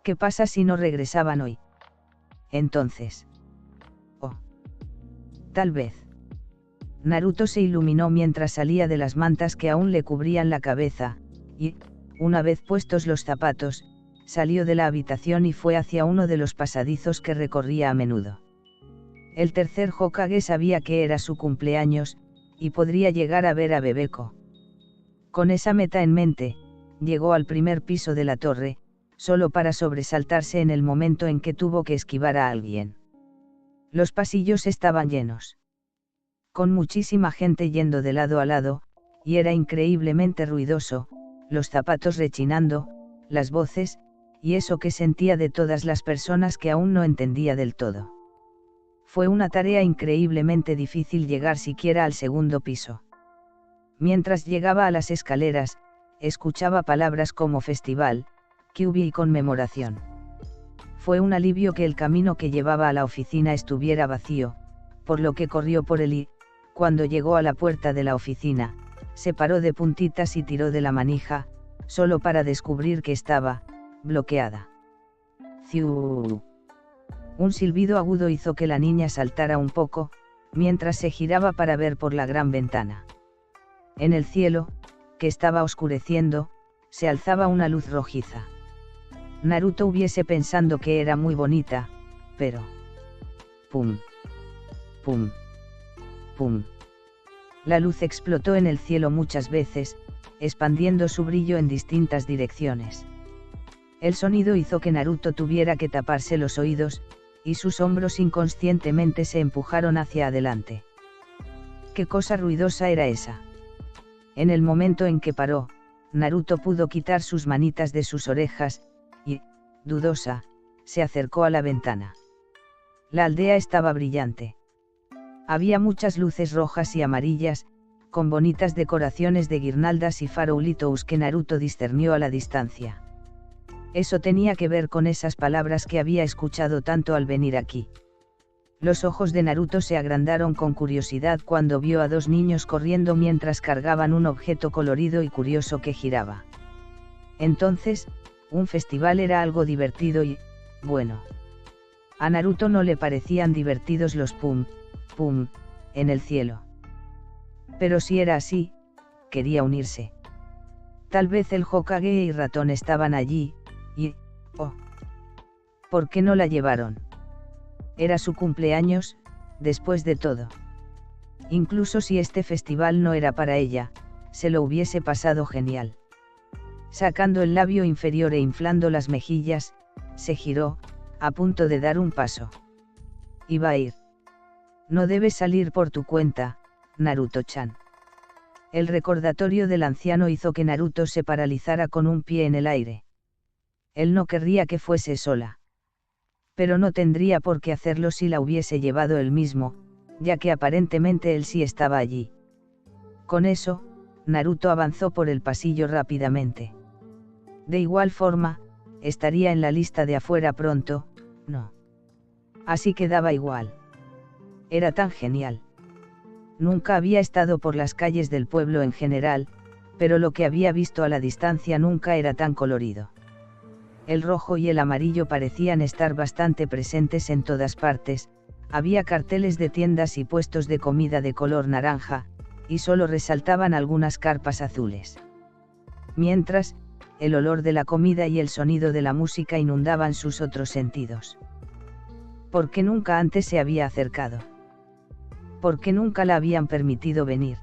¿Qué pasa si no regresaban hoy? Entonces. Oh. Tal vez. Naruto se iluminó mientras salía de las mantas que aún le cubrían la cabeza, y, una vez puestos los zapatos, salió de la habitación y fue hacia uno de los pasadizos que recorría a menudo. El tercer Hokage sabía que era su cumpleaños, y podría llegar a ver a Bebeko. Con esa meta en mente, llegó al primer piso de la torre, solo para sobresaltarse en el momento en que tuvo que esquivar a alguien. Los pasillos estaban llenos. Con muchísima gente yendo de lado a lado, y era increíblemente ruidoso, los zapatos rechinando, las voces, y eso que sentía de todas las personas que aún no entendía del todo. Fue una tarea increíblemente difícil llegar siquiera al segundo piso. Mientras llegaba a las escaleras, escuchaba palabras como festival, Kyuubi y conmemoración. Fue un alivio que el camino que llevaba a la oficina estuviera vacío, por lo que corrió por él y, cuando llegó a la puerta de la oficina, se paró de puntitas y tiró de la manija, solo para descubrir que estaba bloqueada. ¡Ciu! Un silbido agudo hizo que la niña saltara un poco, mientras se giraba para ver por la gran ventana. En el cielo, que estaba oscureciendo, se alzaba una luz rojiza. Naruto hubiese pensado que era muy bonita, pero... ¡Pum! ¡Pum! ¡Pum! La luz explotó en el cielo muchas veces, expandiendo su brillo en distintas direcciones. El sonido hizo que Naruto tuviera que taparse los oídos, y sus hombros inconscientemente se empujaron hacia adelante. ¿Qué cosa ruidosa era esa? En el momento en que paró, Naruto pudo quitar sus manitas de sus orejas, y, dudosa, se acercó a la ventana. La aldea estaba brillante. Había muchas luces rojas y amarillas, con bonitas decoraciones de guirnaldas y farolitos que Naruto discernió a la distancia. Eso tenía que ver con esas palabras que había escuchado tanto al venir aquí. Los ojos de Naruto se agrandaron con curiosidad cuando vio a dos niños corriendo mientras cargaban un objeto colorido y curioso que giraba. Entonces, un festival era algo divertido y, bueno. A Naruto no le parecían divertidos los pum, pum, en el cielo. Pero si era así, quería unirse. Tal vez el Hokage y Ratón estaban allí, y, oh, ¿por qué no la llevaron? Era su cumpleaños, después de todo. Incluso si este festival no era para ella, se lo hubiese pasado genial. Sacando el labio inferior e inflando las mejillas, se giró, a punto de dar un paso. Iba a ir. No debes salir por tu cuenta, Naruto-chan. El recordatorio del anciano hizo que Naruto se paralizara con un pie en el aire. Él no querría que fuese sola. Pero no tendría por qué hacerlo si la hubiese llevado él mismo, ya que aparentemente él sí estaba allí. Con eso, Naruto avanzó por el pasillo rápidamente. De igual forma, estaría en la lista de afuera pronto, no. Así que daba igual. Era tan genial. Nunca había estado por las calles del pueblo en general, pero lo que había visto a la distancia nunca era tan colorido. El rojo y el amarillo parecían estar bastante presentes en todas partes, había carteles de tiendas y puestos de comida de color naranja, y solo resaltaban algunas carpas azules. Mientras, el olor de la comida y el sonido de la música inundaban sus otros sentidos. ¿Por qué nunca antes se había acercado? ¿Por qué nunca la habían permitido venir?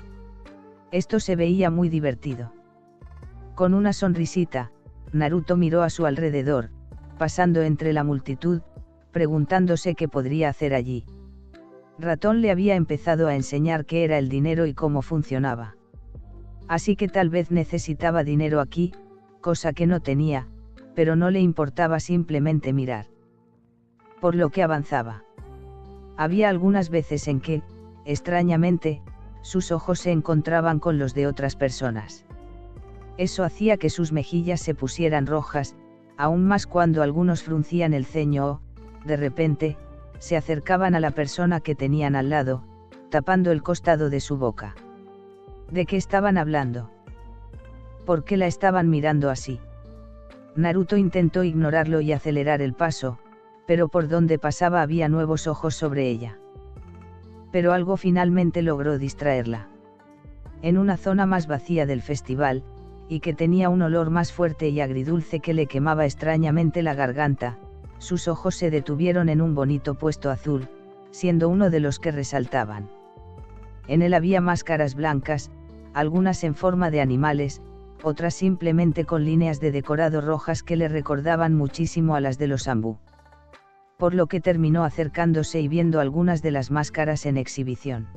Esto se veía muy divertido. Con una sonrisita, Naruto miró a su alrededor, pasando entre la multitud, preguntándose qué podría hacer allí. Ratón le había empezado a enseñar qué era el dinero y cómo funcionaba. Así que tal vez necesitaba dinero aquí, cosa que no tenía, pero no le importaba simplemente mirar. Por lo que avanzaba. Había algunas veces en que, extrañamente, sus ojos se encontraban con los de otras personas. Eso hacía que sus mejillas se pusieran rojas, aún más cuando algunos fruncían el ceño o, de repente, se acercaban a la persona que tenían al lado, tapando el costado de su boca. ¿De qué estaban hablando? ¿Por qué la estaban mirando así? Naruto intentó ignorarlo y acelerar el paso, pero por donde pasaba había nuevos ojos sobre ella. Pero algo finalmente logró distraerla. En una zona más vacía del festival, y que tenía un olor más fuerte y agridulce que le quemaba extrañamente la garganta, sus ojos se detuvieron en un bonito puesto azul, siendo uno de los que resaltaban. En él había máscaras blancas, algunas en forma de animales, otras simplemente con líneas de decorado rojas que le recordaban muchísimo a las de los Anbu. Por lo que terminó acercándose y viendo algunas de las máscaras en exhibición.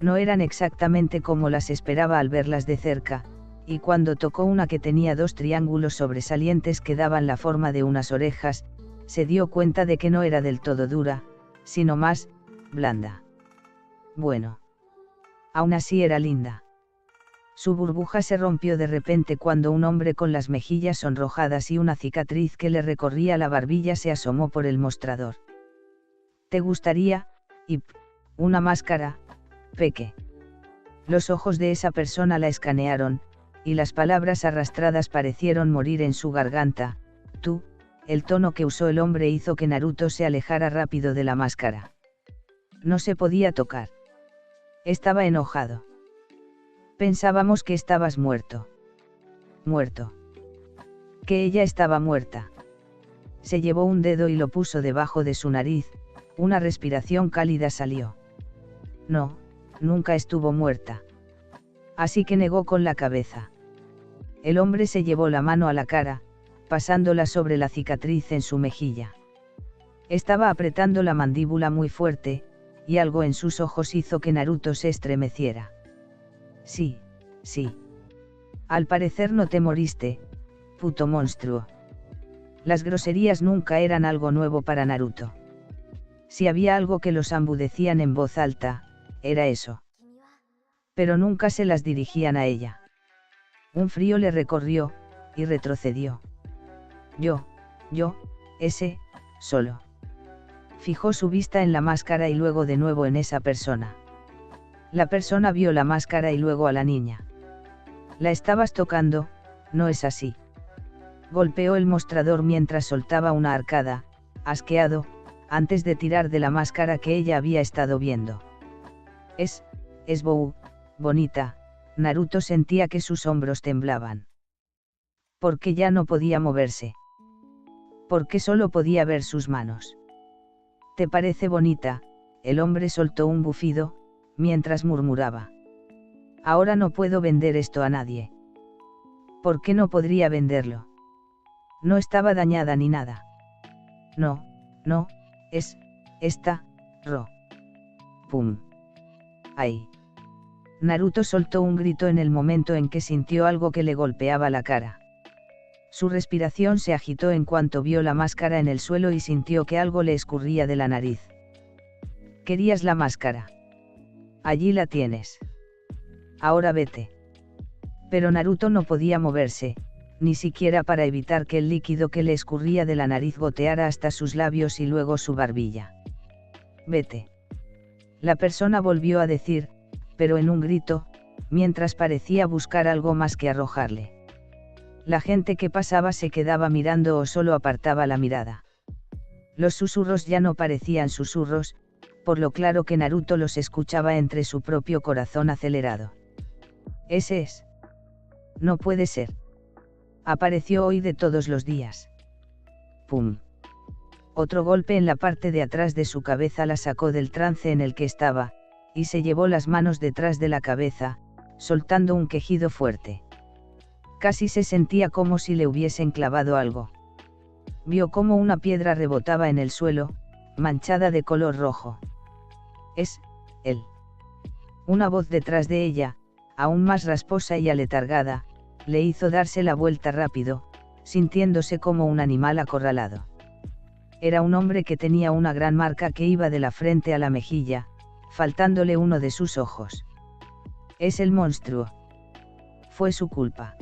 No eran exactamente como las esperaba al verlas de cerca, y cuando tocó una que tenía dos triángulos sobresalientes que daban la forma de unas orejas, se dio cuenta de que no era del todo dura, sino más blanda. Bueno. Aún así era linda. Su burbuja se rompió de repente cuando un hombre con las mejillas sonrojadas y una cicatriz que le recorría la barbilla se asomó por el mostrador. ¿Te gustaría, una máscara, Peque? Los ojos de esa persona la escanearon, y las palabras arrastradas parecieron morir en su garganta. Tú, el tono que usó el hombre hizo que Naruto se alejara rápido de la máscara. No se podía tocar. Estaba enojado. Pensábamos que estabas muerto. Muerto. Que ella estaba muerta. Se llevó un dedo y lo puso debajo de su nariz, una respiración cálida salió. No, nunca estuvo muerta. Así que negó con la cabeza. El hombre se llevó la mano a la cara, pasándola sobre la cicatriz en su mejilla. Estaba apretando la mandíbula muy fuerte, y algo en sus ojos hizo que Naruto se estremeciera. Sí, sí. Al parecer no te moriste, puto monstruo. Las groserías nunca eran algo nuevo para Naruto. Si había algo que los Anbu decían en voz alta, era eso. Pero nunca se las dirigían a ella. Un frío le recorrió, y retrocedió. Ese, solo. Fijó su vista en la máscara y luego de nuevo en esa persona. La persona vio la máscara y luego a la niña. La estabas tocando, ¿no es así? Golpeó el mostrador mientras soltaba una arcada, asqueado, antes de tirar de la máscara que ella había estado viendo. Es bonita. Naruto sentía que sus hombros temblaban. Porque ya no podía moverse. Porque solo podía ver sus manos. ¿Te parece bonita? El hombre soltó un bufido, mientras murmuraba. Ahora no puedo vender esto a nadie. ¿Por qué no podría venderlo? No estaba dañada ni nada. No, esta, Pum. Ay. Naruto soltó un grito en el momento en que sintió algo que le golpeaba la cara. Su respiración se agitó en cuanto vio la máscara en el suelo y sintió que algo le escurría de la nariz. ¿Querías la máscara? Allí la tienes. Ahora vete. Pero Naruto no podía moverse, ni siquiera para evitar que el líquido que le escurría de la nariz goteara hasta sus labios y luego su barbilla. Vete. La persona volvió a decir, pero en un grito, mientras parecía buscar algo más que arrojarle. La gente que pasaba se quedaba mirando o solo apartaba la mirada. Los susurros ya no parecían susurros, por lo claro que Naruto los escuchaba entre su propio corazón acelerado. Ese es. No puede ser. Apareció hoy de todos los días. ¡Pum! Otro golpe en la parte de atrás de su cabeza la sacó del trance en el que estaba, y se llevó las manos detrás de la cabeza, soltando un quejido fuerte. Casi se sentía como si le hubiesen clavado algo. Vio cómo una piedra rebotaba en el suelo, manchada de color rojo. Es él. Una voz detrás de ella, aún más rasposa y aletargada, le hizo darse la vuelta rápido, sintiéndose como un animal acorralado. Era un hombre que tenía una gran marca que iba de la frente a la mejilla, faltándole uno de sus ojos. Es el monstruo. Fue su culpa.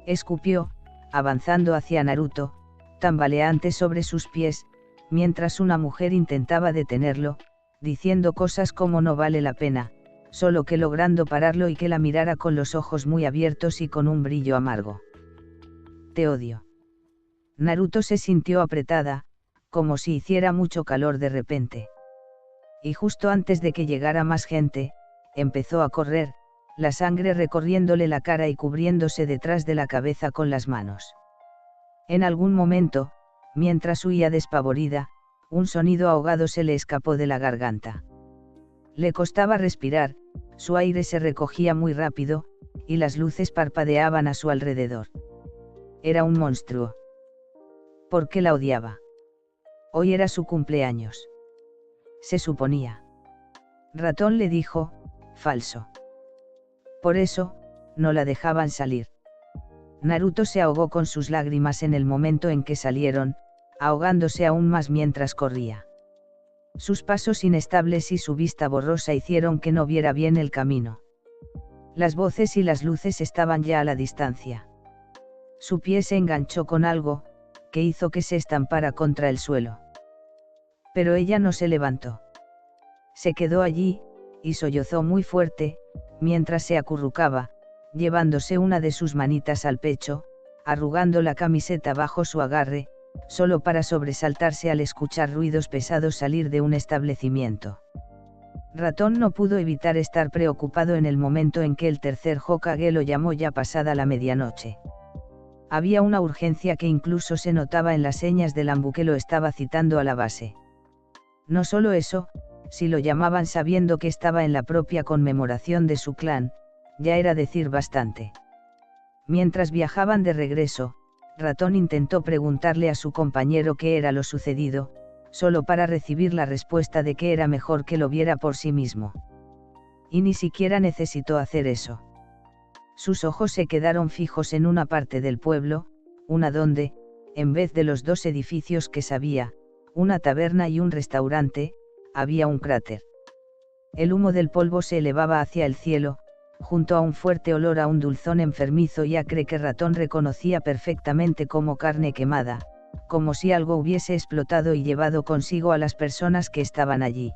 Escupió, avanzando hacia Naruto, tambaleante sobre sus pies, mientras una mujer intentaba detenerlo, diciendo cosas como no vale la pena, solo que logrando pararlo y que la mirara con los ojos muy abiertos y con un brillo amargo. Te odio. Naruto se sintió apretada, como si hiciera mucho calor de repente. Y justo antes de que llegara más gente, empezó a correr, la sangre recorriéndole la cara y cubriéndose detrás de la cabeza con las manos. En algún momento, mientras huía despavorida, un sonido ahogado se le escapó de la garganta. Le costaba respirar, su aire se recogía muy rápido, y las luces parpadeaban a su alrededor. Era un monstruo. ¿Por qué la odiaba? Hoy era su cumpleaños. Se suponía. Ratón le dijo, falso. Por eso, no la dejaban salir. Naruto se ahogó con sus lágrimas en el momento en que salieron, ahogándose aún más mientras corría. Sus pasos inestables y su vista borrosa hicieron que no viera bien el camino. Las voces y las luces estaban ya a la distancia. Su pie se enganchó con algo, que hizo que se estampara contra el suelo. Pero ella no se levantó. Se quedó allí, y sollozó muy fuerte, mientras se acurrucaba, llevándose una de sus manitas al pecho, arrugando la camiseta bajo su agarre, solo para sobresaltarse al escuchar ruidos pesados salir de un establecimiento. Ratón no pudo evitar estar preocupado en el momento en que el tercer Hokage lo llamó ya pasada la medianoche. Había una urgencia que incluso se notaba en las señas del ambu que lo estaba citando a la base. No solo eso, si lo llamaban sabiendo que estaba en la propia conmemoración de su clan, ya era decir bastante. Mientras viajaban de regreso, Ratón intentó preguntarle a su compañero qué era lo sucedido, solo para recibir la respuesta de que era mejor que lo viera por sí mismo. Y ni siquiera necesitó hacer eso. Sus ojos se quedaron fijos en una parte del pueblo, una donde, en vez de los dos edificios que sabía, una taberna y un restaurante, había un cráter. El humo del polvo se elevaba hacia el cielo, junto a un fuerte olor a un dulzón enfermizo y acre que Ratón reconocía perfectamente como carne quemada, como si algo hubiese explotado y llevado consigo a las personas que estaban allí.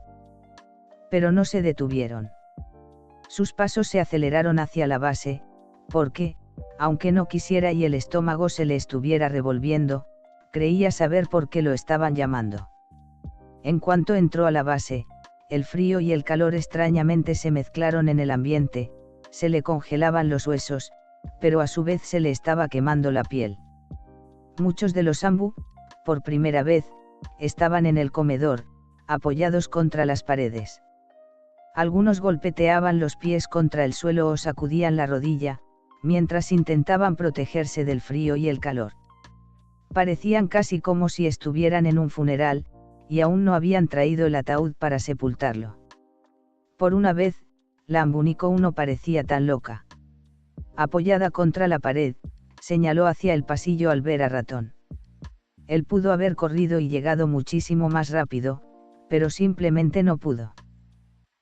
Pero no se detuvieron. Sus pasos se aceleraron hacia la base, porque, aunque no quisiera y el estómago se le estuviera revolviendo, creía saber por qué lo estaban llamando. En cuanto entró a la base, el frío y el calor extrañamente se mezclaron en el ambiente, se le congelaban los huesos, pero a su vez se le estaba quemando la piel. Muchos de los ambu, por primera vez, estaban en el comedor, apoyados contra las paredes. Algunos golpeteaban los pies contra el suelo o sacudían la rodilla, mientras intentaban protegerse del frío y el calor. Parecían casi como si estuvieran en un funeral, y aún no habían traído el ataúd para sepultarlo. Por una vez, la Ambunico 1 parecía tan loca. Apoyada contra la pared, señaló hacia el pasillo al ver a Ratón. Él pudo haber corrido y llegado muchísimo más rápido, pero simplemente no pudo.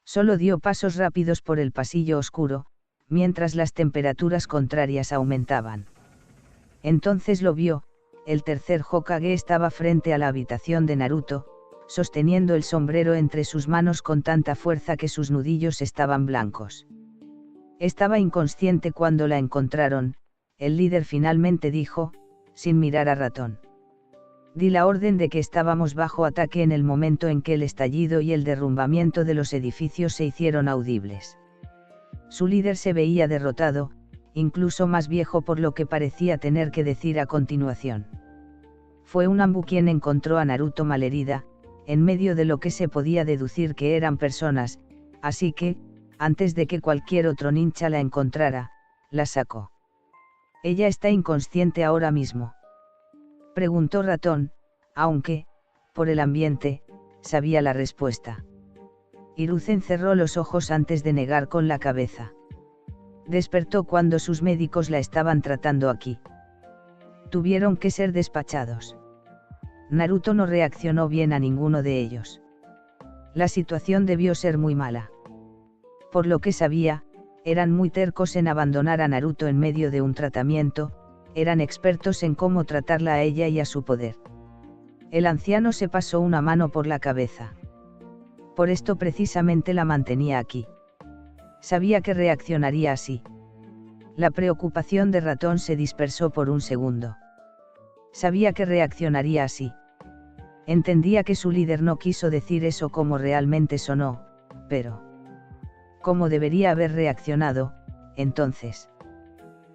Solo dio pasos rápidos por el pasillo oscuro, mientras las temperaturas contrarias aumentaban. Entonces lo vio, el tercer Hokage estaba frente a la habitación de Naruto, sosteniendo el sombrero entre sus manos con tanta fuerza que sus nudillos estaban blancos. Estaba inconsciente cuando la encontraron, el líder finalmente dijo, sin mirar a Ratón. Di la orden de que estábamos bajo ataque en el momento en que el estallido y el derrumbamiento de los edificios se hicieron audibles. Su líder se veía derrotado, incluso más viejo por lo que parecía tener que decir a continuación. Fue un Anbu quien encontró a Naruto malherida, en medio de lo que se podía deducir que eran personas, así que, antes de que cualquier otro ninja la encontrara, la sacó. «¿Ella está inconsciente ahora mismo?», preguntó Ratón, aunque, por el ambiente, sabía la respuesta. Hiruzen cerró los ojos antes de negar con la cabeza. Despertó cuando sus médicos la estaban tratando aquí. Tuvieron que ser despachados. Naruto no reaccionó bien a ninguno de ellos. La situación debió ser muy mala. Por lo que sabía, eran muy tercos en abandonar a Naruto en medio de un tratamiento, eran expertos en cómo tratarla a ella y a su poder. El anciano se pasó una mano por la cabeza. Por esto precisamente la mantenía aquí. Sabía que reaccionaría así. La preocupación de Ratón se dispersó por un segundo. Sabía que reaccionaría así. Entendía que su líder no quiso decir eso como realmente sonó, pero ¿cómo debería haber reaccionado, entonces?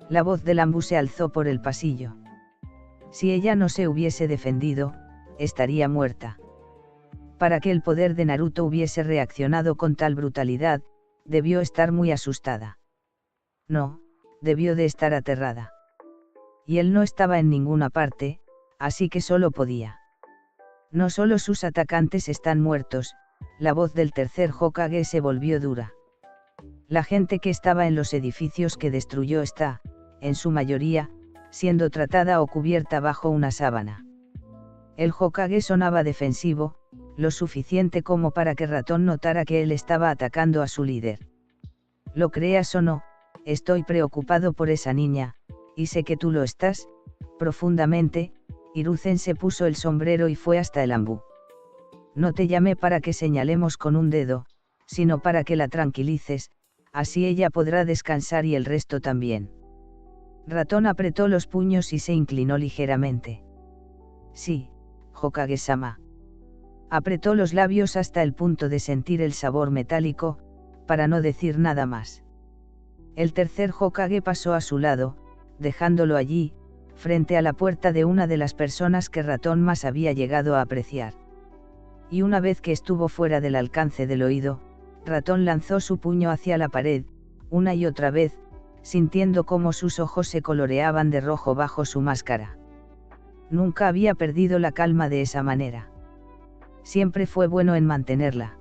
La voz del Anbu se alzó por el pasillo. Si ella no se hubiese defendido, estaría muerta. Para que el poder de Naruto hubiese reaccionado con tal brutalidad, debió estar muy asustada. No, debió de estar aterrada. Y él no estaba en ninguna parte, así que solo podía. No solo sus atacantes están muertos, la voz del tercer Hokage se volvió dura. La gente que estaba en los edificios que destruyó está, en su mayoría, siendo tratada o cubierta bajo una sábana. El Hokage sonaba defensivo, lo suficiente como para que Ratón notara que él estaba atacando a su líder. Lo creas o no, estoy preocupado por esa niña, y sé que tú lo estás, profundamente. Hiruzen se puso el sombrero y fue hasta el Anbu. No te llamé para que señalemos con un dedo, sino para que la tranquilices, así ella podrá descansar y el resto también. Ratón apretó los puños y se inclinó ligeramente. Sí, Hokage-sama. Apretó los labios hasta el punto de sentir el sabor metálico, para no decir nada más. El tercer Hokage pasó a su lado, dejándolo allí, frente a la puerta de una de las personas que Ratón más había llegado a apreciar. Y una vez que estuvo fuera del alcance del oído, Ratón lanzó su puño hacia la pared, una y otra vez, sintiendo cómo sus ojos se coloreaban de rojo bajo su máscara. Nunca había perdido la calma de esa manera. Siempre fue bueno en mantenerla.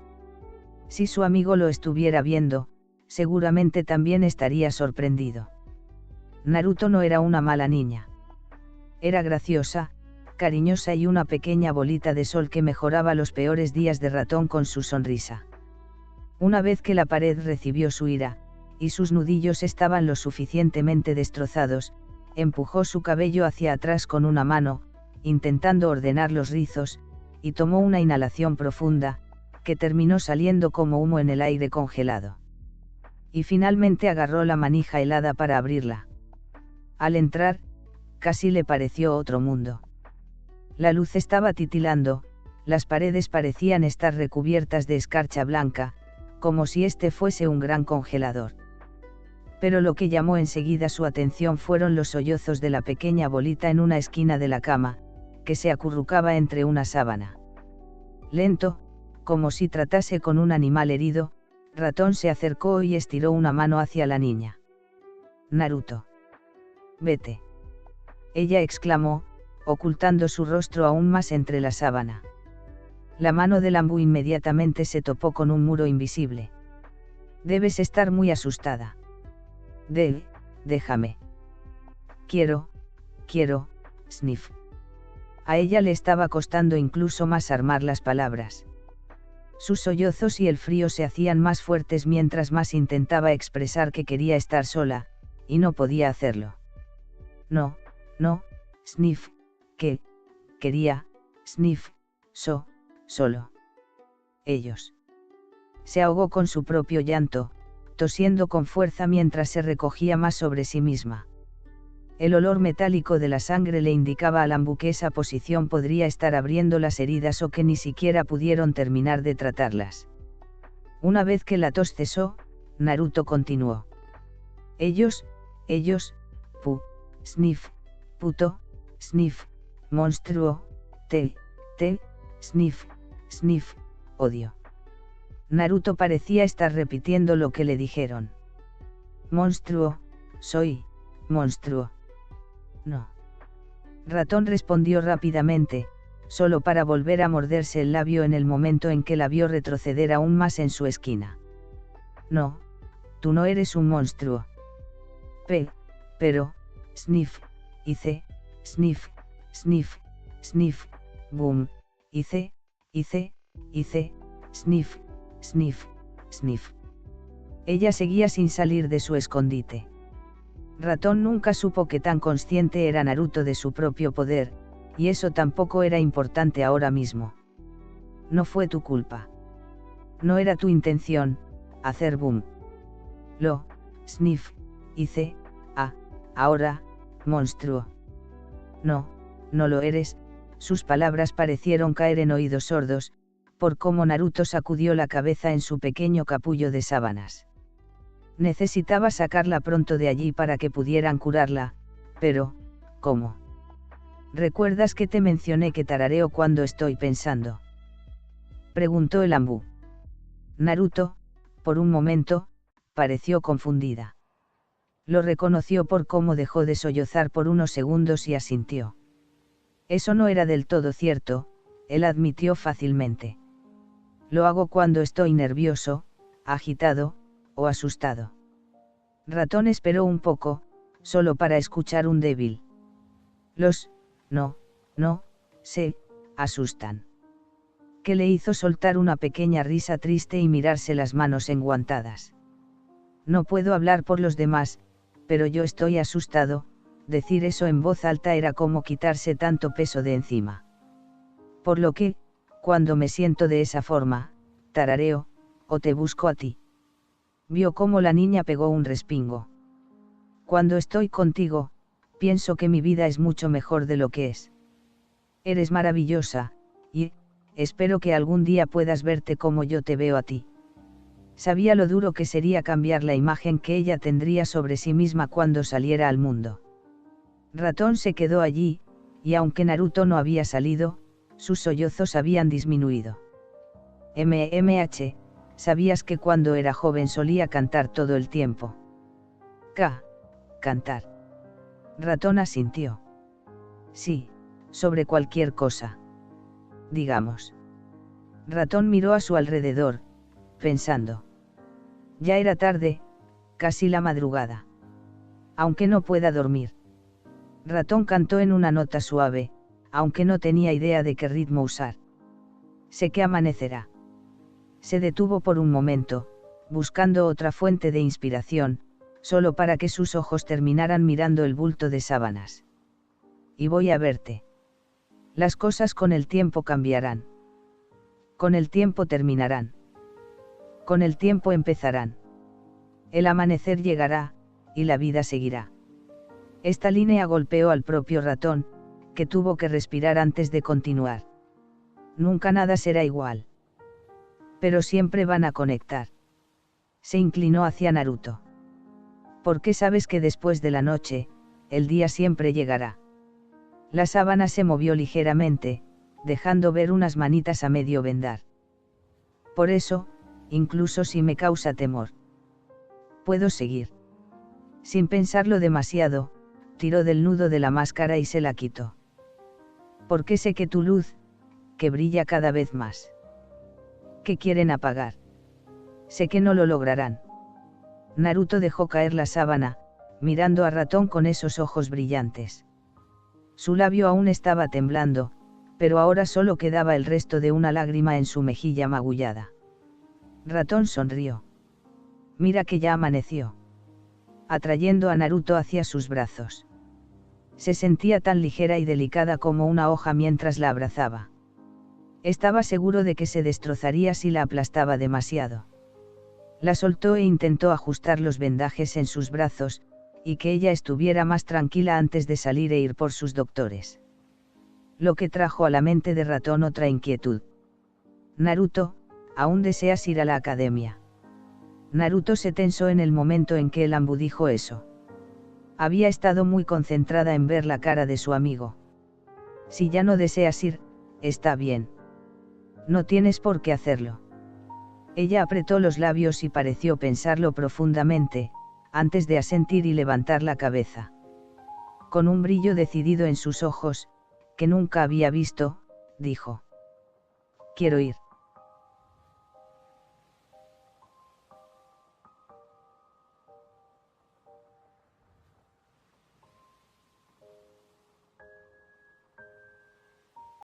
Si su amigo lo estuviera viendo, seguramente también estaría sorprendido. Naruto no era una mala niña. Era graciosa, cariñosa y una pequeña bolita de sol que mejoraba los peores días de Ratón con su sonrisa. Una vez que la pared recibió su ira, y sus nudillos estaban lo suficientemente destrozados, empujó su cabello hacia atrás con una mano, intentando ordenar los rizos, y tomó una inhalación profunda, que terminó saliendo como humo en el aire congelado. Y finalmente agarró la manija helada para abrirla. Al entrar, casi le pareció otro mundo. La luz estaba titilando, las paredes parecían estar recubiertas de escarcha blanca, como si este fuese un gran congelador. Pero lo que llamó enseguida su atención fueron los sollozos de la pequeña bolita en una esquina de la cama, que se acurrucaba entre una sábana. Lento, como si tratase con un animal herido, Ratón se acercó y estiró una mano hacia la niña. Naruto. Vete. Ella exclamó, ocultando su rostro aún más entre la sábana. La mano del Anbu inmediatamente se topó con un muro invisible. Debes estar muy asustada. Déjame. Quiero, sniff. A ella le estaba costando incluso más armar las palabras. Sus sollozos y el frío se hacían más fuertes mientras más intentaba expresar que quería estar sola, y no podía hacerlo. No, sniff, que quería, sniff, solo. Ellos. Se ahogó con su propio llanto, tosiendo con fuerza mientras se recogía más sobre sí misma. El olor metálico de la sangre le indicaba a Lambu que esa posición podría estar abriendo las heridas o que ni siquiera pudieron terminar de tratarlas. Una vez que la tos cesó, Naruto continuó. Ellos, sniff, puto, sniff, monstruo, sniff, odio. Naruto parecía estar repitiendo lo que le dijeron. Monstruo, soy, monstruo. No. Ratón respondió rápidamente, solo para volver a morderse el labio en el momento en que la vio retroceder aún más en su esquina. No, tú no eres un monstruo. Pero, sniff, sniff, boom, sniff. Ella seguía sin salir de su escondite. Ratón nunca supo que tan consciente era Naruto de su propio poder, y eso tampoco era importante ahora mismo. No fue tu culpa. No era tu intención, hacer boom. Sniff, ahora, monstruo. No, no lo eres, sus palabras parecieron caer en oídos sordos, por cómo Naruto sacudió la cabeza en su pequeño capullo de sábanas. Necesitaba sacarla pronto de allí para que pudieran curarla, pero, ¿cómo? ¿Recuerdas que te mencioné que tarareo cuando estoy pensando? Preguntó el Anbu. Naruto, por un momento, pareció confundida. Lo reconoció por cómo dejó de sollozar por unos segundos y asintió. Eso no era del todo cierto, él admitió fácilmente. Lo hago cuando estoy nervioso, agitado, o asustado. Ratón esperó un poco, solo para escuchar un débil. No, se asustan. Que le hizo soltar una pequeña risa triste y mirarse las manos enguantadas. No puedo hablar por los demás, pero yo estoy asustado, decir eso en voz alta era como quitarse tanto peso de encima. Por lo que, cuando me siento de esa forma, tarareo, o te busco a ti. Vio cómo la niña pegó un respingo. Cuando estoy contigo, pienso que mi vida es mucho mejor de lo que es. Eres maravillosa, y, espero que algún día puedas verte como yo te veo a ti. Sabía lo duro que sería cambiar la imagen que ella tendría sobre sí misma cuando saliera al mundo. Ratón se quedó allí, y aunque Naruto no había salido, sus sollozos habían disminuido. ¿Sabías que cuando era joven solía cantar todo el tiempo? Cantar. Ratón asintió. Sí, sobre cualquier cosa. Digamos. Ratón miró a su alrededor, pensando. Ya era tarde, casi la madrugada. Aunque no pueda dormir. Ratón cantó en una nota suave, aunque no tenía idea de qué ritmo usar. Sé que amanecerá. Se detuvo por un momento, buscando otra fuente de inspiración, solo para que sus ojos terminaran mirando el bulto de sábanas. Y voy a verte. Las cosas con el tiempo cambiarán. Con el tiempo terminarán. Con el tiempo empezarán. El amanecer llegará, y la vida seguirá. Esta línea golpeó al propio ratón, que tuvo que respirar antes de continuar. Nunca nada será igual. Pero siempre van a conectar. Se inclinó hacia Naruto. ¿Por qué sabes que después de la noche, el día siempre llegará? La sábana se movió ligeramente, dejando ver unas manitas a medio vendar. Por eso, incluso si me causa temor. Puedo seguir. Sin pensarlo demasiado, tiró del nudo de la máscara y se la quitó. Porque sé que tu luz, que brilla cada vez más. ¿Qué quieren apagar? Sé que no lo lograrán. Naruto dejó caer la sábana, mirando a Ratón con esos ojos brillantes. Su labio aún estaba temblando, pero ahora solo quedaba el resto de una lágrima en su mejilla magullada. Ratón sonrió. Mira que ya amaneció. Atrayendo a Naruto hacia sus brazos. Se sentía tan ligera y delicada como una hoja mientras la abrazaba. Estaba seguro de que se destrozaría si la aplastaba demasiado. La soltó e intentó ajustar los vendajes en sus brazos, y que ella estuviera más tranquila antes de salir e ir por sus doctores. Lo que trajo a la mente de Ratón otra inquietud. Naruto, ¿aún deseas ir a la academia? Naruto se tensó en el momento en que el Anbu dijo eso. Había estado muy concentrada en ver la cara de su amigo. Si ya no deseas ir, está bien. No tienes por qué hacerlo. Ella apretó los labios y pareció pensarlo profundamente, antes de asentir y levantar la cabeza. Con un brillo decidido en sus ojos, que nunca había visto, dijo: Quiero ir.